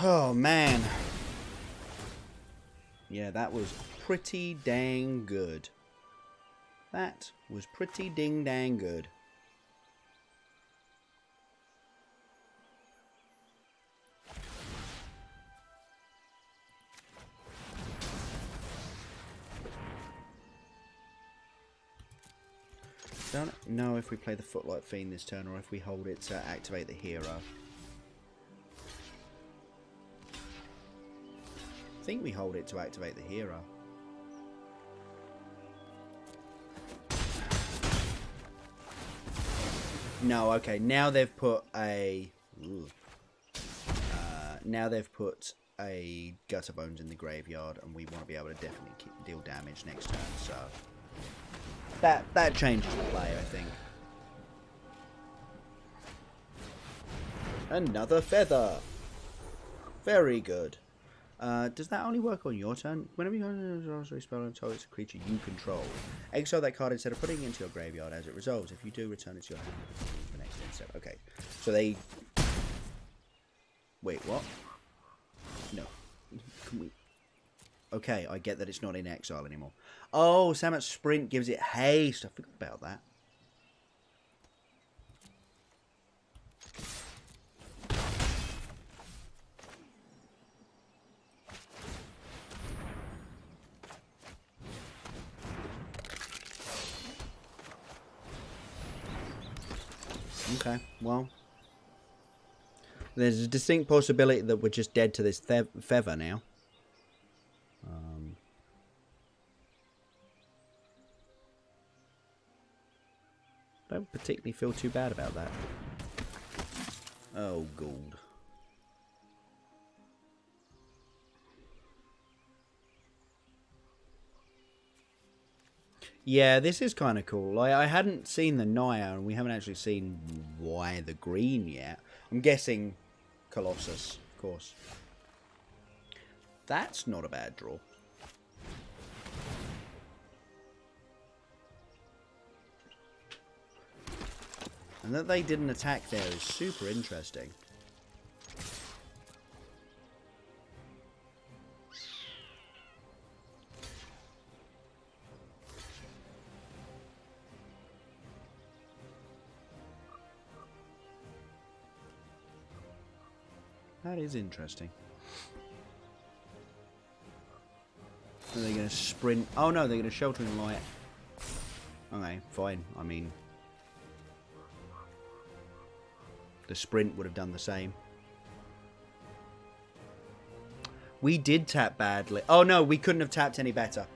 Oh, man. Yeah, that was pretty dang good. That was pretty ding dang good. Don't know if we play the Footlight Fiend this turn or if we hold it to activate the hero. I think we hold it to activate the hero. No, okay. Now they've put a. Now they've put a Gutter Bones in the graveyard, and we want to be able to definitely deal damage next turn. So that changes the play, I think. Another feather. Very good. Does that only work on your turn? Whenever you cast a spell and targets a creature you control, exile that card instead of putting it into your graveyard as it resolves. If you do, return it to your hand for next turn step. Okay, so they. Wait, what? No. Can we? Okay, I get that it's not in exile anymore. Oh, Samat's Sprint gives it haste. I forgot about that. Okay, well. There's a distinct possibility that we're just dead to this feather now. Don't particularly feel too bad about that. Oh, gold. Yeah, this is kind of cool. I hadn't seen the Naya, and we haven't actually seen why the green yet. I'm guessing Colossus, of course. That's not a bad draw. And that they didn't attack there is super interesting. That is interesting. Are they going to sprint? Oh no, they're going to sheltering light. Okay, fine. I mean, the sprint would have done the same. We did tap badly. Oh no, we couldn't have tapped any better.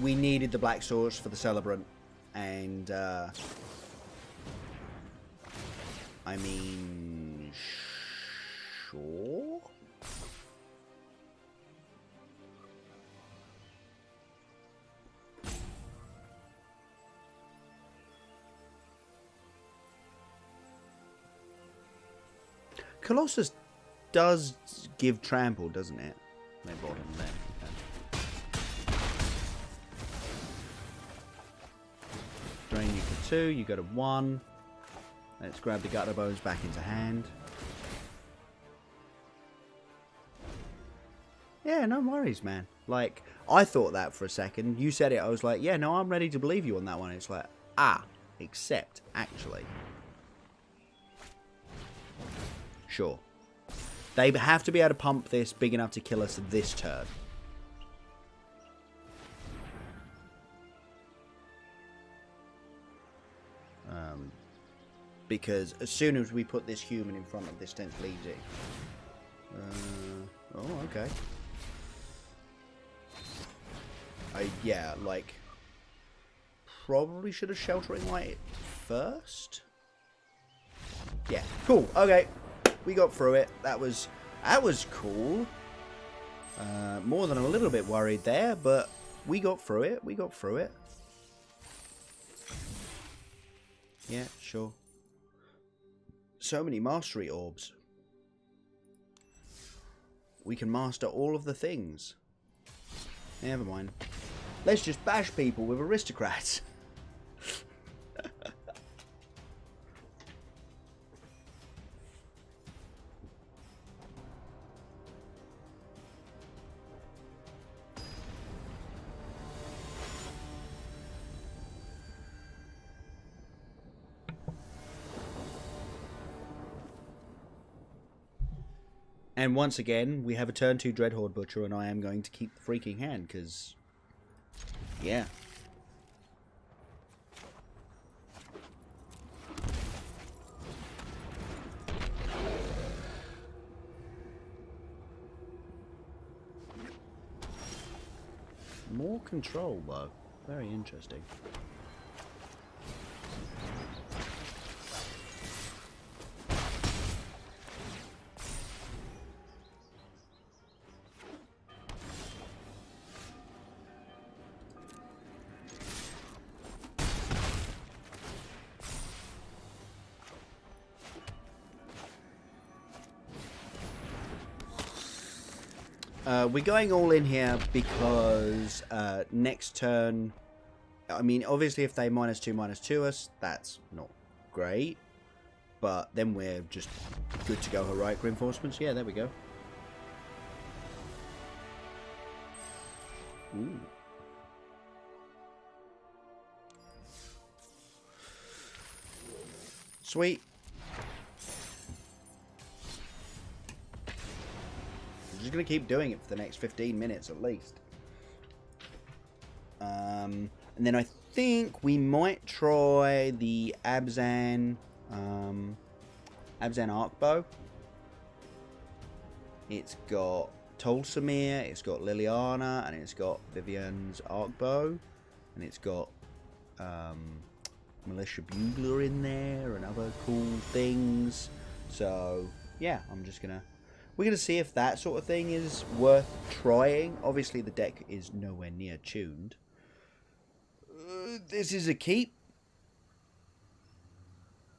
We needed the black source for the celebrant. And, I mean, sure? Colossus does give trample, doesn't it? They bottom there. Okay. Drain you for 2, you go to 1. Let's grab the gutter bones back into hand. Yeah, no worries, man. Like, I thought that for a second. You said it, I was like, yeah, no, I'm ready to believe you on that one. It's like, except, actually. Sure. They have to be able to pump this big enough to kill us this turn. Because as soon as we put this human in front of this tent leaves it. Oh, okay. Yeah, like, probably should have sheltering light first. Yeah, cool. Okay, we got through it. That was cool. More than a little bit worried there, but we got through it. We got through it. Yeah, sure. So many mastery orbs. We can master all of the things. Never mind. Let's just bash people with aristocrats. And once again, we have a turn 2 Dreadhorde Butcher, and I am going to keep the freaking hand, because, yeah. More control, though. Very interesting. We're going all in here because next turn, I mean, obviously if they -2/-2 us, that's not great. But then we're just good to go heroic reinforcements. Yeah, there we go. Ooh. Sweet. I'm just going to keep doing it for the next 15 minutes at least. And then I think we might try the Abzan Abzan Arkbow. It's got Tolsamir, it's got Liliana, and it's got Vivian's Arkbow, and it's got Militia Bugler in there and other cool things. So yeah, we're gonna see if that sort of thing is worth trying. Obviously the deck is nowhere near tuned. This is a keep.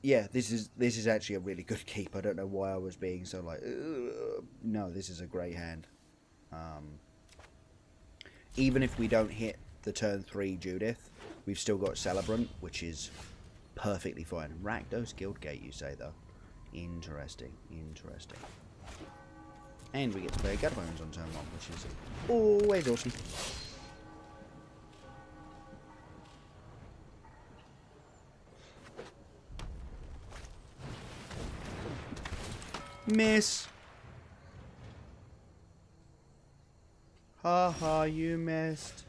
Yeah, this is actually a really good keep. I don't know why I was being so like, no, this is a great hand. Even if we don't hit the turn 3 Judith, we've still got Celebrant, which is perfectly fine. Rakdos Guildgate, you say, though. Interesting, interesting. And we get to play Gutbones on turn 1, which is always awesome. Miss. Haha, you missed.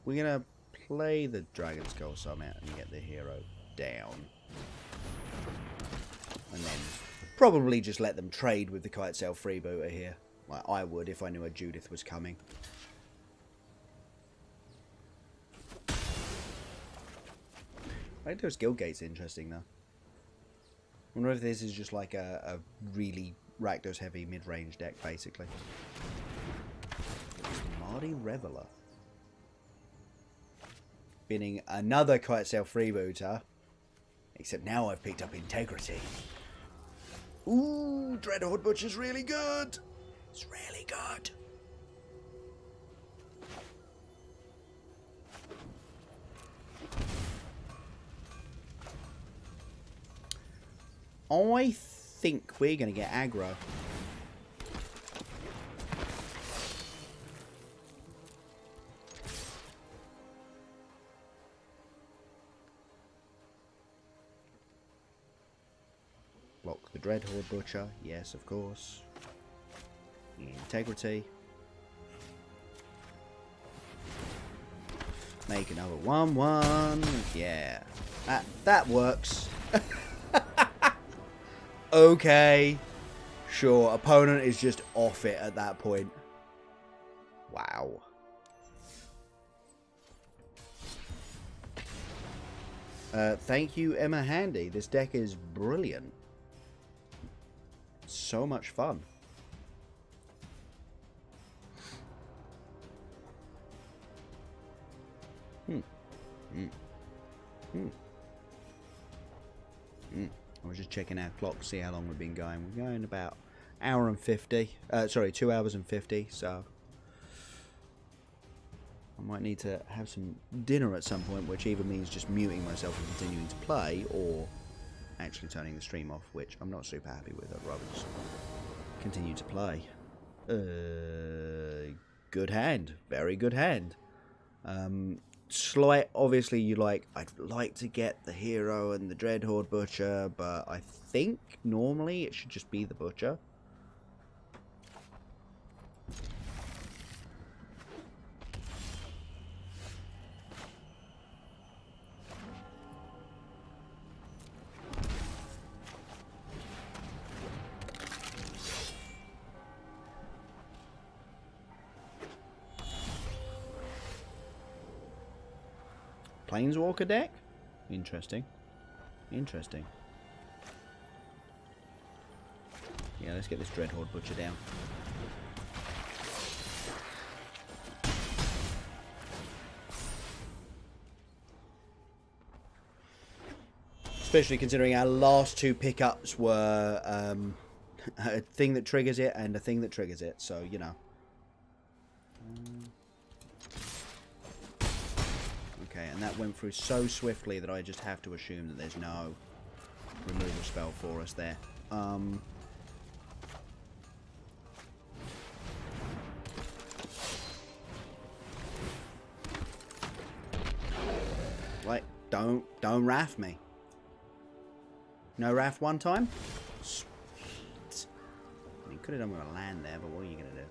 We're gonna play the Dragon Skull Summit and get the hero down. And then probably just let them trade with the Kitesail Freebooter here. Like I would if I knew a Judith was coming. Rakdos Guildgate's interesting though. I wonder if this is just like a really Rakdos heavy mid-range deck basically. Mardu Reveler. Binning another Kitesail Freebooter. Except now I've picked up Integrity. Ooh, Dreadhorde Butcher's really good. It's really good. I think we're going to get aggro. Block the Dreadhorde Butcher. Yes, of course. Integrity. Make another 1/1. Yeah. That works. Okay. Sure, opponent is just off it at that point. Wow. Thank you, Emma Handy. This deck is brilliant. So much fun. I was just checking our clock, see how long we've been going. We're going about hour and 50. Sorry, 2 hours and 50. So I might need to have some dinner at some point, which either means just muting myself and continuing to play, or actually turning the stream off, which I'm not super happy with. I'd rather just continue to play. Good hand. Very good hand. Slight, obviously I'd like to get the hero and the Dreadhorde Butcher, but I think normally it should just be the Butcher. Planeswalker deck? Interesting. Interesting. Yeah, let's get this Dreadhorde Butcher down. Especially considering our last two pickups were a thing that triggers it and a thing that triggers it, so, you know. Okay, and that went through so swiftly that I just have to assume that there's no removal spell for us there. Like, don't Wrath me. No Wrath one time? Sweet. I mean, could have done with a land there, but what are you going to do?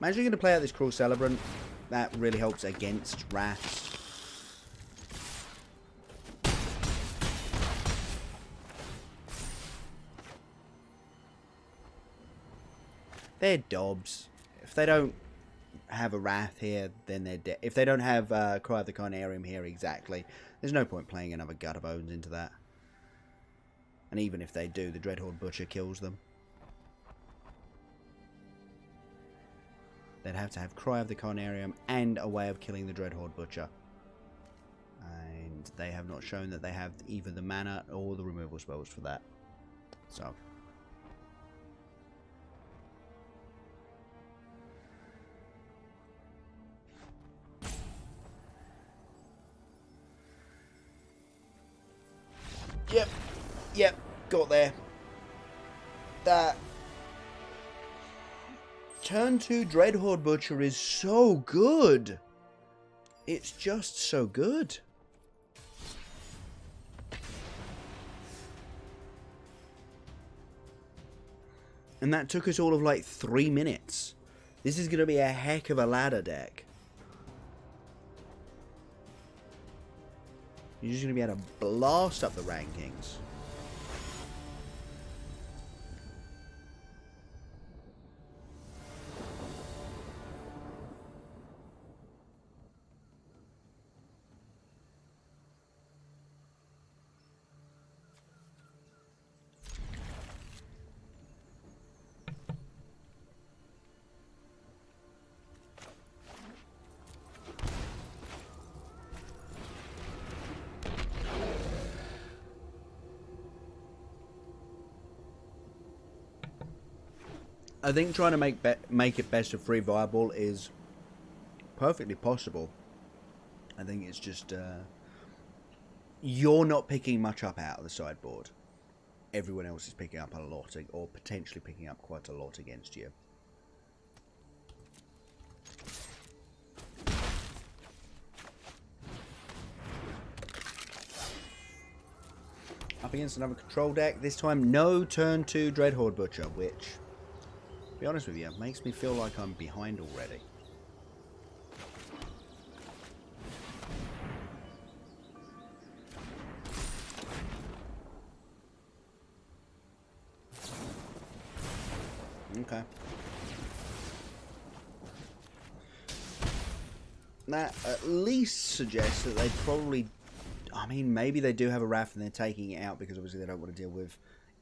I'm actually going to play out this Cruel Celebrant. That really helps against Wraths. They're Dobs. If they don't have a Wrath here, then they're dead. If they don't have Cry of the Carnarium here exactly, there's no point playing another Gutter Bones into that. And even if they do, the Dreadhorde Butcher kills them. They'd have to have Cry of the Carnarium and a way of killing the Dreadhorde Butcher. And they have not shown that they have either the mana or the removal spells for that. So... Yep, got there. That turn 2 Dreadhorde Butcher is so good. It's just so good. And that took us all of like 3 minutes. This is going to be a heck of a ladder deck. You're just going to be able to blast up the rankings. I think trying to make it best of 3 viable is perfectly possible. I think it's just you're not picking much up out of the sideboard. Everyone else is picking up a lot, or potentially picking up quite a lot against you. Up against another control deck. This time, no turn 2 Dreadhorde Butcher, which, to be honest with you, makes me feel like I'm behind already. Okay. That at least suggests that they probably... I mean, maybe they do have a Wrath and they're taking it out because obviously they don't want to deal with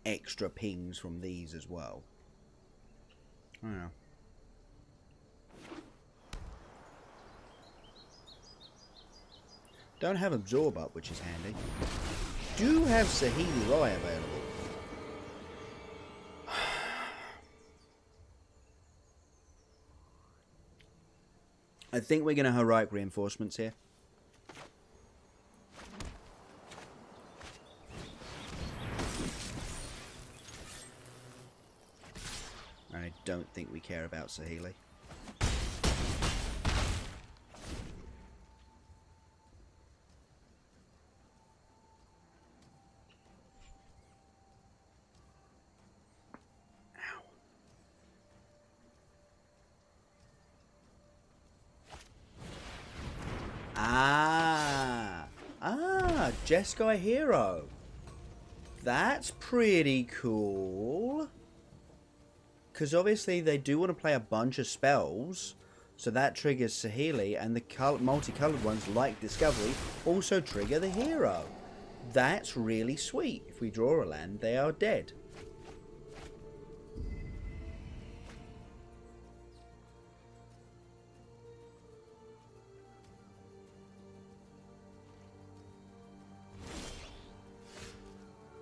extra pings from these as well. I don't know. Don't have Absorb up, which is handy. Do have Saheeli Rai available. I think we're going to Heroic Reinforcements here. I don't think we care about Saheeli. Jeskai Hero. That's pretty cool. Because obviously they do want to play a bunch of spells. So that triggers Saheeli, and the multicolored ones like Discovery also trigger the hero. That's really sweet. If we draw a land, they are dead.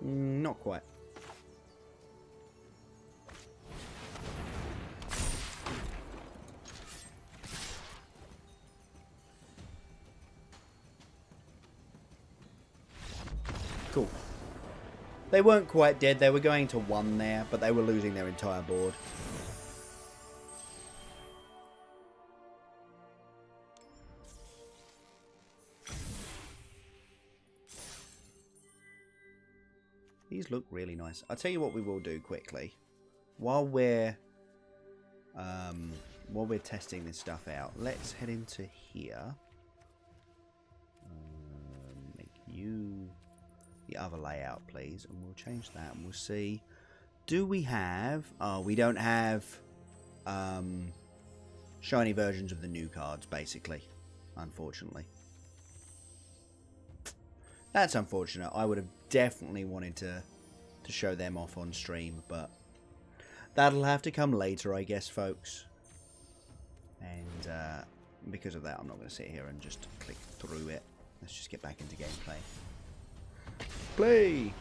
Not quite. Cool. They weren't quite dead. They were going to 1 there, but they were losing their entire board. These look really nice. I'll tell you what we will do quickly. While we're while we're testing this stuff out, let's head into here. Make you the other layout, please, and we'll change that, and we'll see. Do we have? Oh, we don't have shiny versions of the new cards, basically. Unfortunately, that's unfortunate. I would have definitely wanted to show them off on stream, but that'll have to come later, I guess, folks. And because of that, I'm not going to sit here and just click through it. Let's just get back into gameplay. Play!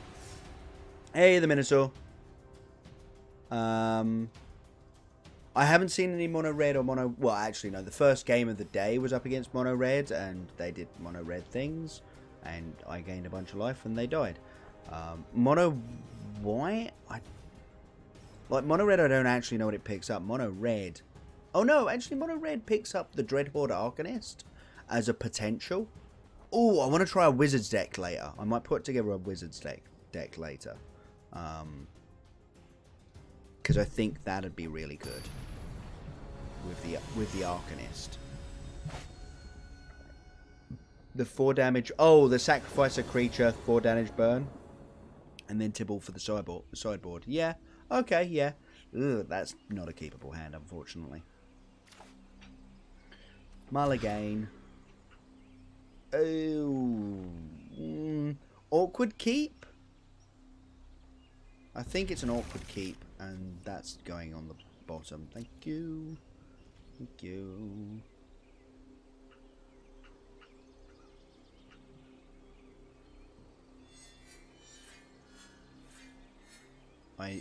Hey, the Minotaur. I haven't seen any mono red or mono... Well, actually, no. The first game of the day was up against mono red, and they did mono red things. And I gained a bunch of life, and they died. Mono white? Like, mono red, I don't actually know what it picks up. Mono red... Oh, no. Actually, mono red picks up the Dreadhorde Arcanist as a potential. Oh, I want to try a Wizard's deck later. I might put together a Wizard's deck later. Because I think that'd be really good with the Arcanist. The 4 damage. Oh, the sacrifice a creature, 4 damage burn, and then Tibble for the sideboard. Yeah. Okay. Yeah. Ugh, that's not a keepable hand, unfortunately. Mulligan. Oh. Awkward keep. I think it's an awkward keep, and that's going on the bottom. Thank you. Thank you.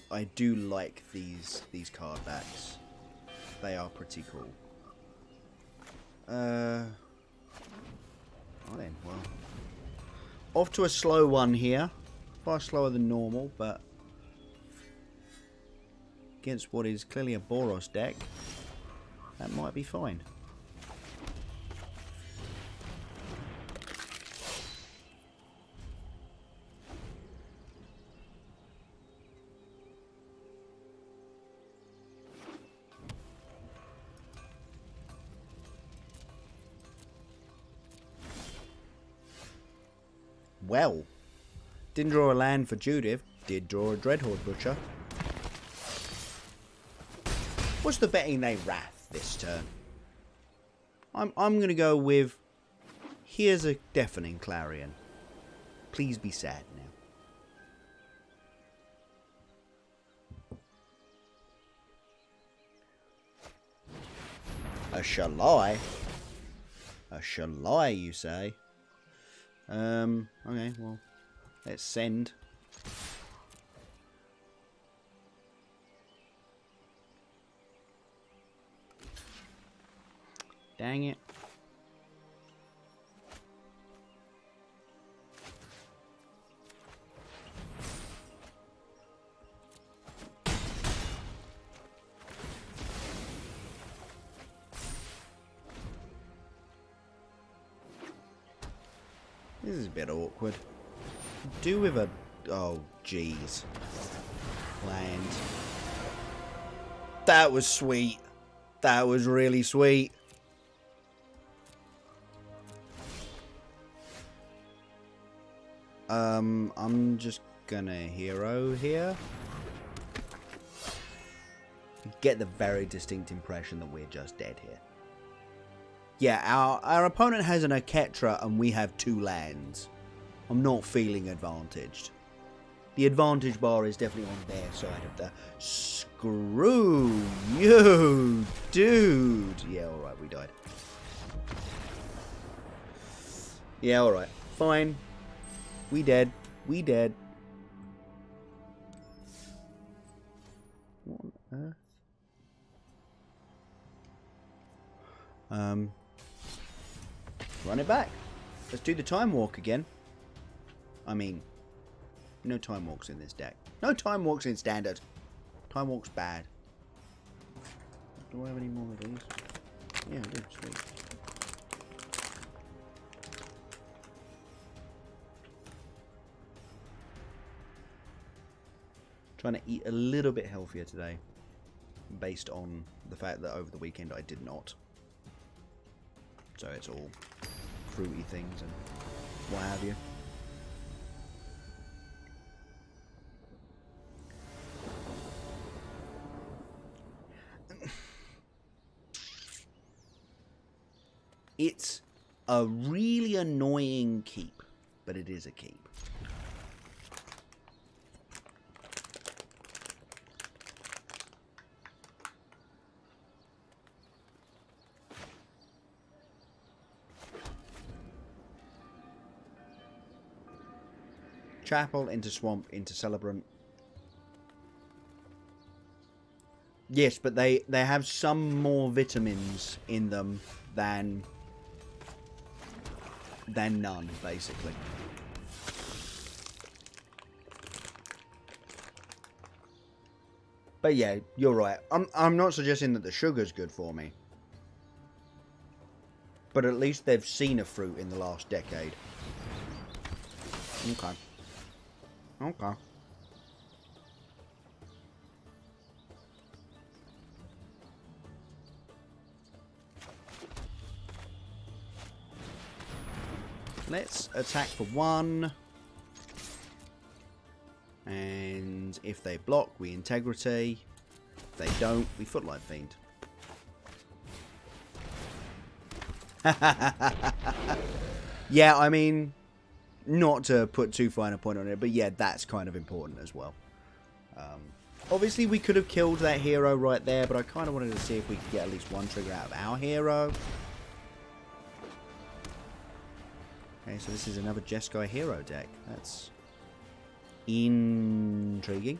I do like these card backs. They are pretty cool. Oh then, well. Off to a slow one here. Far slower than normal, but against what is clearly a Boros deck, that might be fine. Well, didn't draw a land for Judith, did draw a Dreadhorde Butcher. What's the betting they Wrath this turn? I'm gonna go with here's a Deafening Clarion. Please be sad now. A Shalai? A Shalai, you say? Okay, well, let's send. Dang it. This is a bit awkward. Do with a... Oh, jeez. Land. That was sweet. That was really sweet. I'm just gonna hero here. Get the very distinct impression that we're just dead here. Yeah, our opponent has an Aketra and we have 2 lands. I'm not feeling advantaged. The advantage bar is definitely on their side of the... Screw you, dude. Yeah, alright, we died. Yeah, alright. Fine. We dead. We dead. What on earth? Run it back. Let's do the Time Walk again. I mean, no Time Walks in this deck. No Time Walks in Standard. Time Walk's bad. Do I have any more of these? Yeah, I do. Sweet. Trying to eat a little bit healthier today. based on the fact that over the weekend I did not. So it's all fruity things and what have you. It's a really annoying keep, but it is a keep. Chapel into swamp into celebrant. Yes, but they have some more vitamins in them than none, basically. But yeah, you're right. I'm not suggesting that the sugar's good for me. But at least they've seen a fruit in the last decade. Okay. Okay. Let's attack for 1. And if they block, we integrity. If they don't, we footlight fiend. Yeah, I mean, not to put too fine a point on it, but yeah, that's kind of important as well. Obviously, we could have killed that hero right there, but I kind of wanted to see if we could get at least 1 trigger out of our hero. Okay, so this is another Jeskai hero deck. That's intriguing.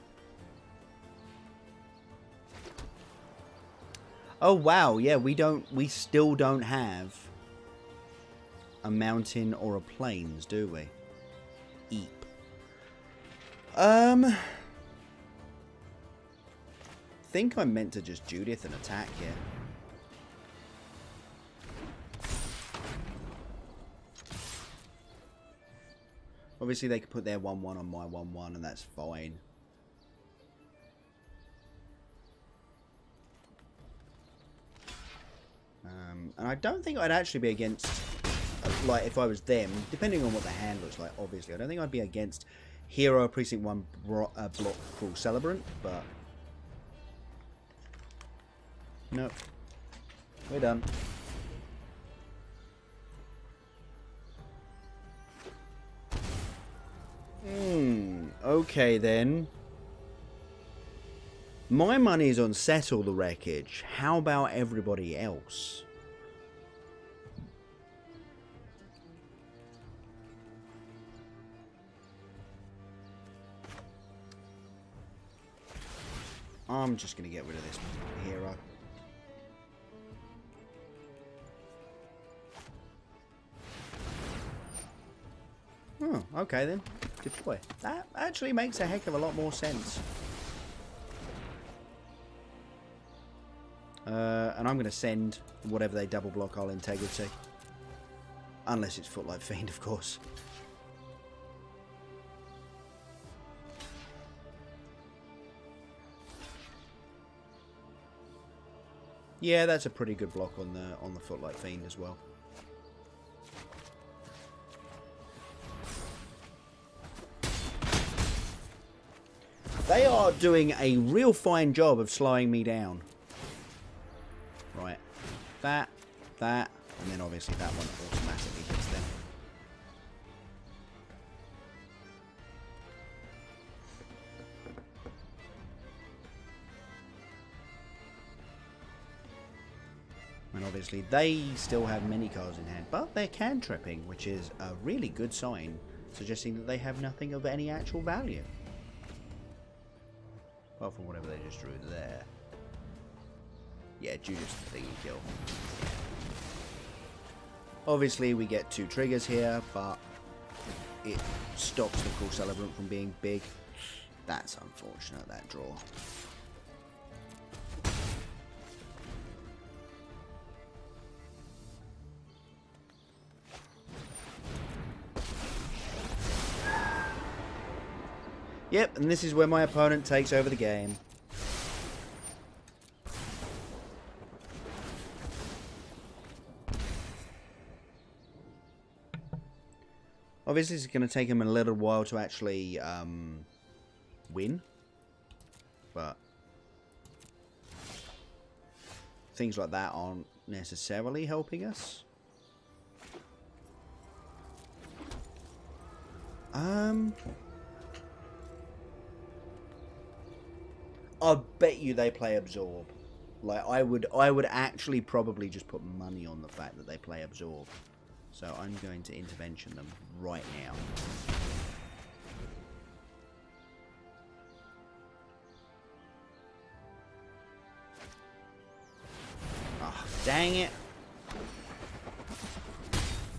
Oh wow, yeah, we still don't have a mountain or a plains, do we? Eep. Think I meant to just Judith and attack here. Obviously, they could put their 1-1 on my 1-1, and that's fine. And I don't think I'd actually be against, like, if I was them, depending on what the hand looks like, obviously. I don't think I'd be against Hero Precinct 1 block full Celebrant, but... Nope. We're done. Okay then. My money's on Settle the Wreckage. How about everybody else? I'm just going to get rid of this hero. Oh, okay then. Deploy. That actually makes a heck of a lot more sense. And I'm going to send whatever they double block all integrity. Unless it's Footlight Fiend, of course. Yeah, that's a pretty good block on the Footlight Fiend as well. They are doing a real fine job of slowing me down. Right. That, and then obviously that one automatically hits them. And obviously they still have many cards in hand, but they're cantripping, which is a really good sign, suggesting that they have nothing of any actual value. Apart from whatever they just drew there. Yeah, Judith's the thing you kill. Obviously we get 2 triggers here, but it stops the Cool Celebrant from being big. That's unfortunate, that draw. Yep, and this is where my opponent takes over the game. Obviously, it's going to take him a little while to actually win. But things like that aren't necessarily helping us. I bet you they play Absorb. Like, I would actually probably just put money on the fact that they play Absorb. So I'm going to intervention them right now. Ah, dang it.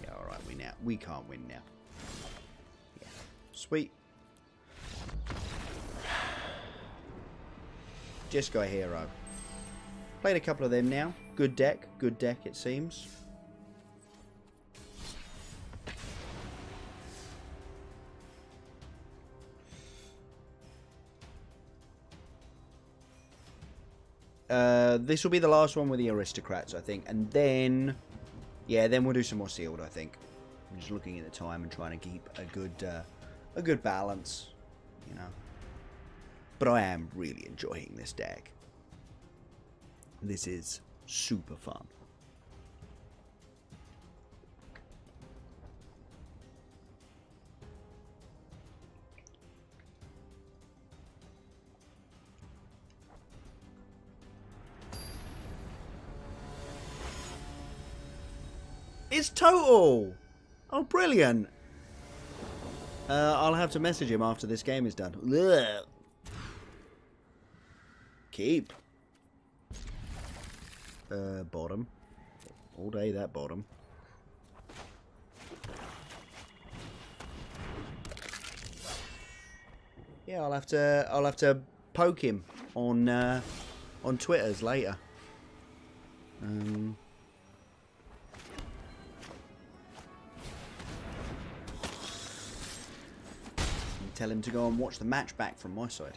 Yeah, alright, we can't win now. Yeah. Sweet. Just got a hero. Played a couple of them now. Good deck it seems. This will be the last one with the Aristocrats, I think, and then, yeah, then we'll do some more sealed. I think. I'm just looking at the time and trying to keep a good balance, you know. But I am really enjoying this deck. This is super fun. It's total! Oh, brilliant! I'll have to message him after this game is done. Ugh. Keep. Bottom. All day that bottom. Yeah, I'll have to poke him on Twitters later. Tell him to go and watch the match back from my side.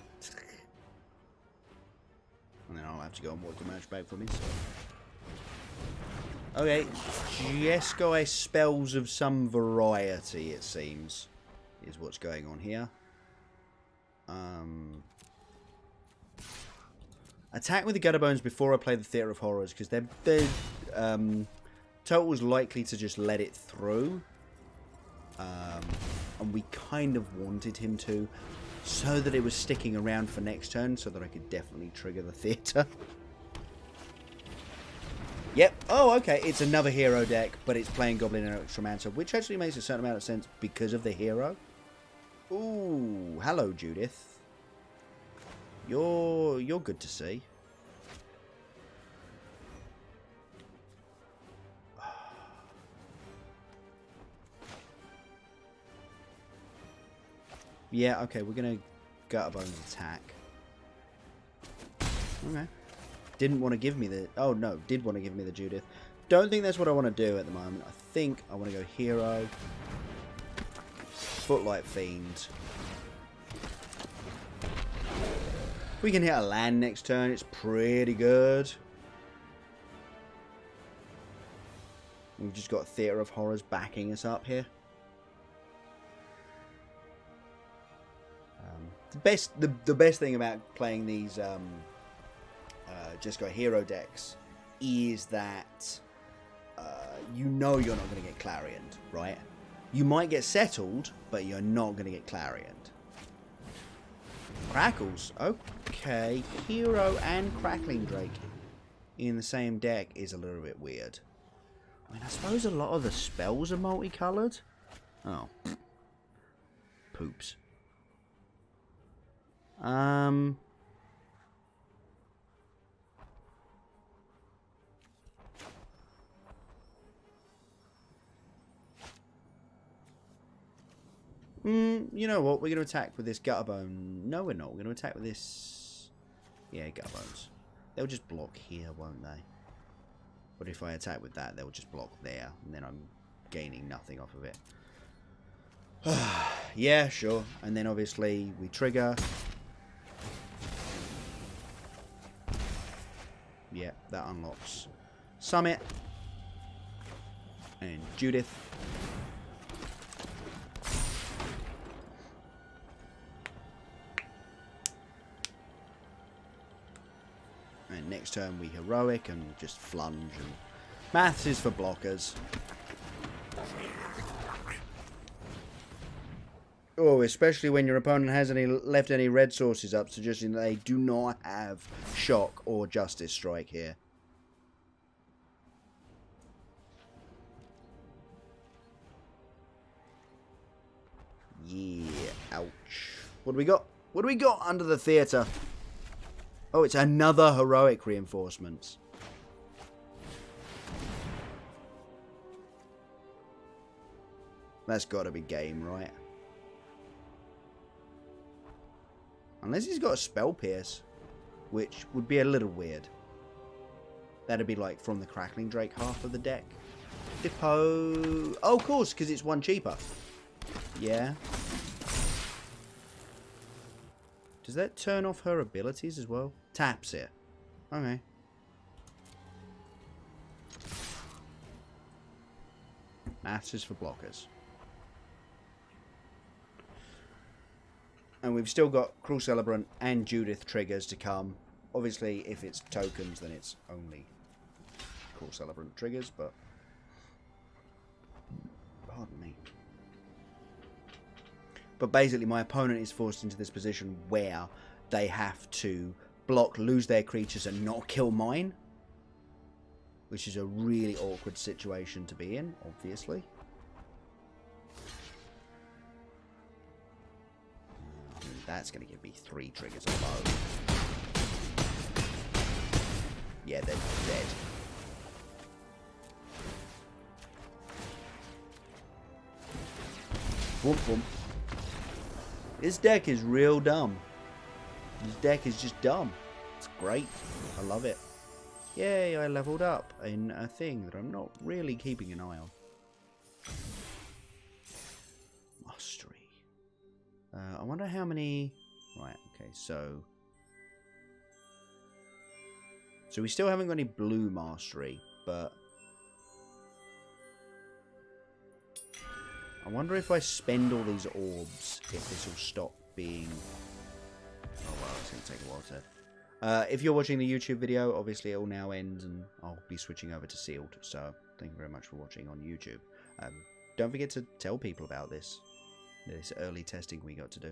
And then I'll have to go and watch the match back from his side. Okay, Jeskai spells of some variety, it seems, is what's going on here. Attack with the Gutter Bones before I play the Theatre of Horrors, because they're Total's likely to just let it through. And we kind of wanted him to, so that it was sticking around for next turn, so that I could definitely trigger the theatre. Yep. Oh, okay. It's another hero deck, but it's playing Goblin and Extramancer, which actually makes a certain amount of sense because of the hero. Ooh, hello, Judith. You're good to see. Yeah, okay, we're going to Gutter Bones attack. Okay. Didn't want to give me the... Oh, no, did want to give me the Judith. Don't think that's what I want to do at the moment. I think I want to go Hero. Footlight Fiend. If we can hit a land next turn, it's pretty good. We've just got Theatre of Horrors backing us up here. The best thing about playing these Jeskai hero decks is that you know you're not going to get Clarioned, right? You might get settled, but you're not going to get Clarioned. Crackles, okay. Hero and Crackling Drake in the same deck is a little bit weird. I mean, I suppose a lot of the spells are multicolored. Oh, poops. You know what? We're going to attack with this Gutterbone. No, we're not. We're going to attack with this... Yeah, Gutterbones. They'll just block here, won't they? But if I attack with that, they'll just block there. And then I'm gaining nothing off of it. Yeah, sure. And then obviously we trigger. Yeah, that unlocks Summit. And Judith. next turn we heroic and just flunge. And maths is for blockers. Oh, especially when your opponent has left any red sources up, suggesting that they do not have shock or justice strike here. Yeah, ouch. What do we got? What do we got under the theatre? Oh, it's another heroic reinforcements. That's got to be game, right? Unless he's got a spell pierce, which would be a little weird. That'd be like from the Crackling Drake half of the deck. Depot. Oh, of course, because it's one cheaper. Yeah. Does that turn off her abilities as well? Taps it. Okay. Maths is for blockers. And we've still got Cruel Celebrant and Judith triggers to come. Obviously, if it's tokens, then it's only Cruel Celebrant triggers, but... Pardon me. But basically, my opponent is forced into this position where they have to block, lose their creatures, and not kill mine. Which is a really awkward situation to be in, obviously. That's going to give me 3 triggers alone. Yeah, they're dead. Whoop, whoop. This deck is real dumb. This deck is just dumb. It's great. I love it. Yay, I leveled up in a thing that I'm not really keeping an eye on. Mastery. I wonder how many... Right, okay, so we still haven't got any blue mastery, but... I wonder if I spend all these orbs, if this will stop being... Oh well, it's going to take a while to... if you're watching the YouTube video, obviously it will now end and I'll be switching over to sealed, so thank you very much for watching on YouTube. Don't forget to tell people about this early testing we got to do.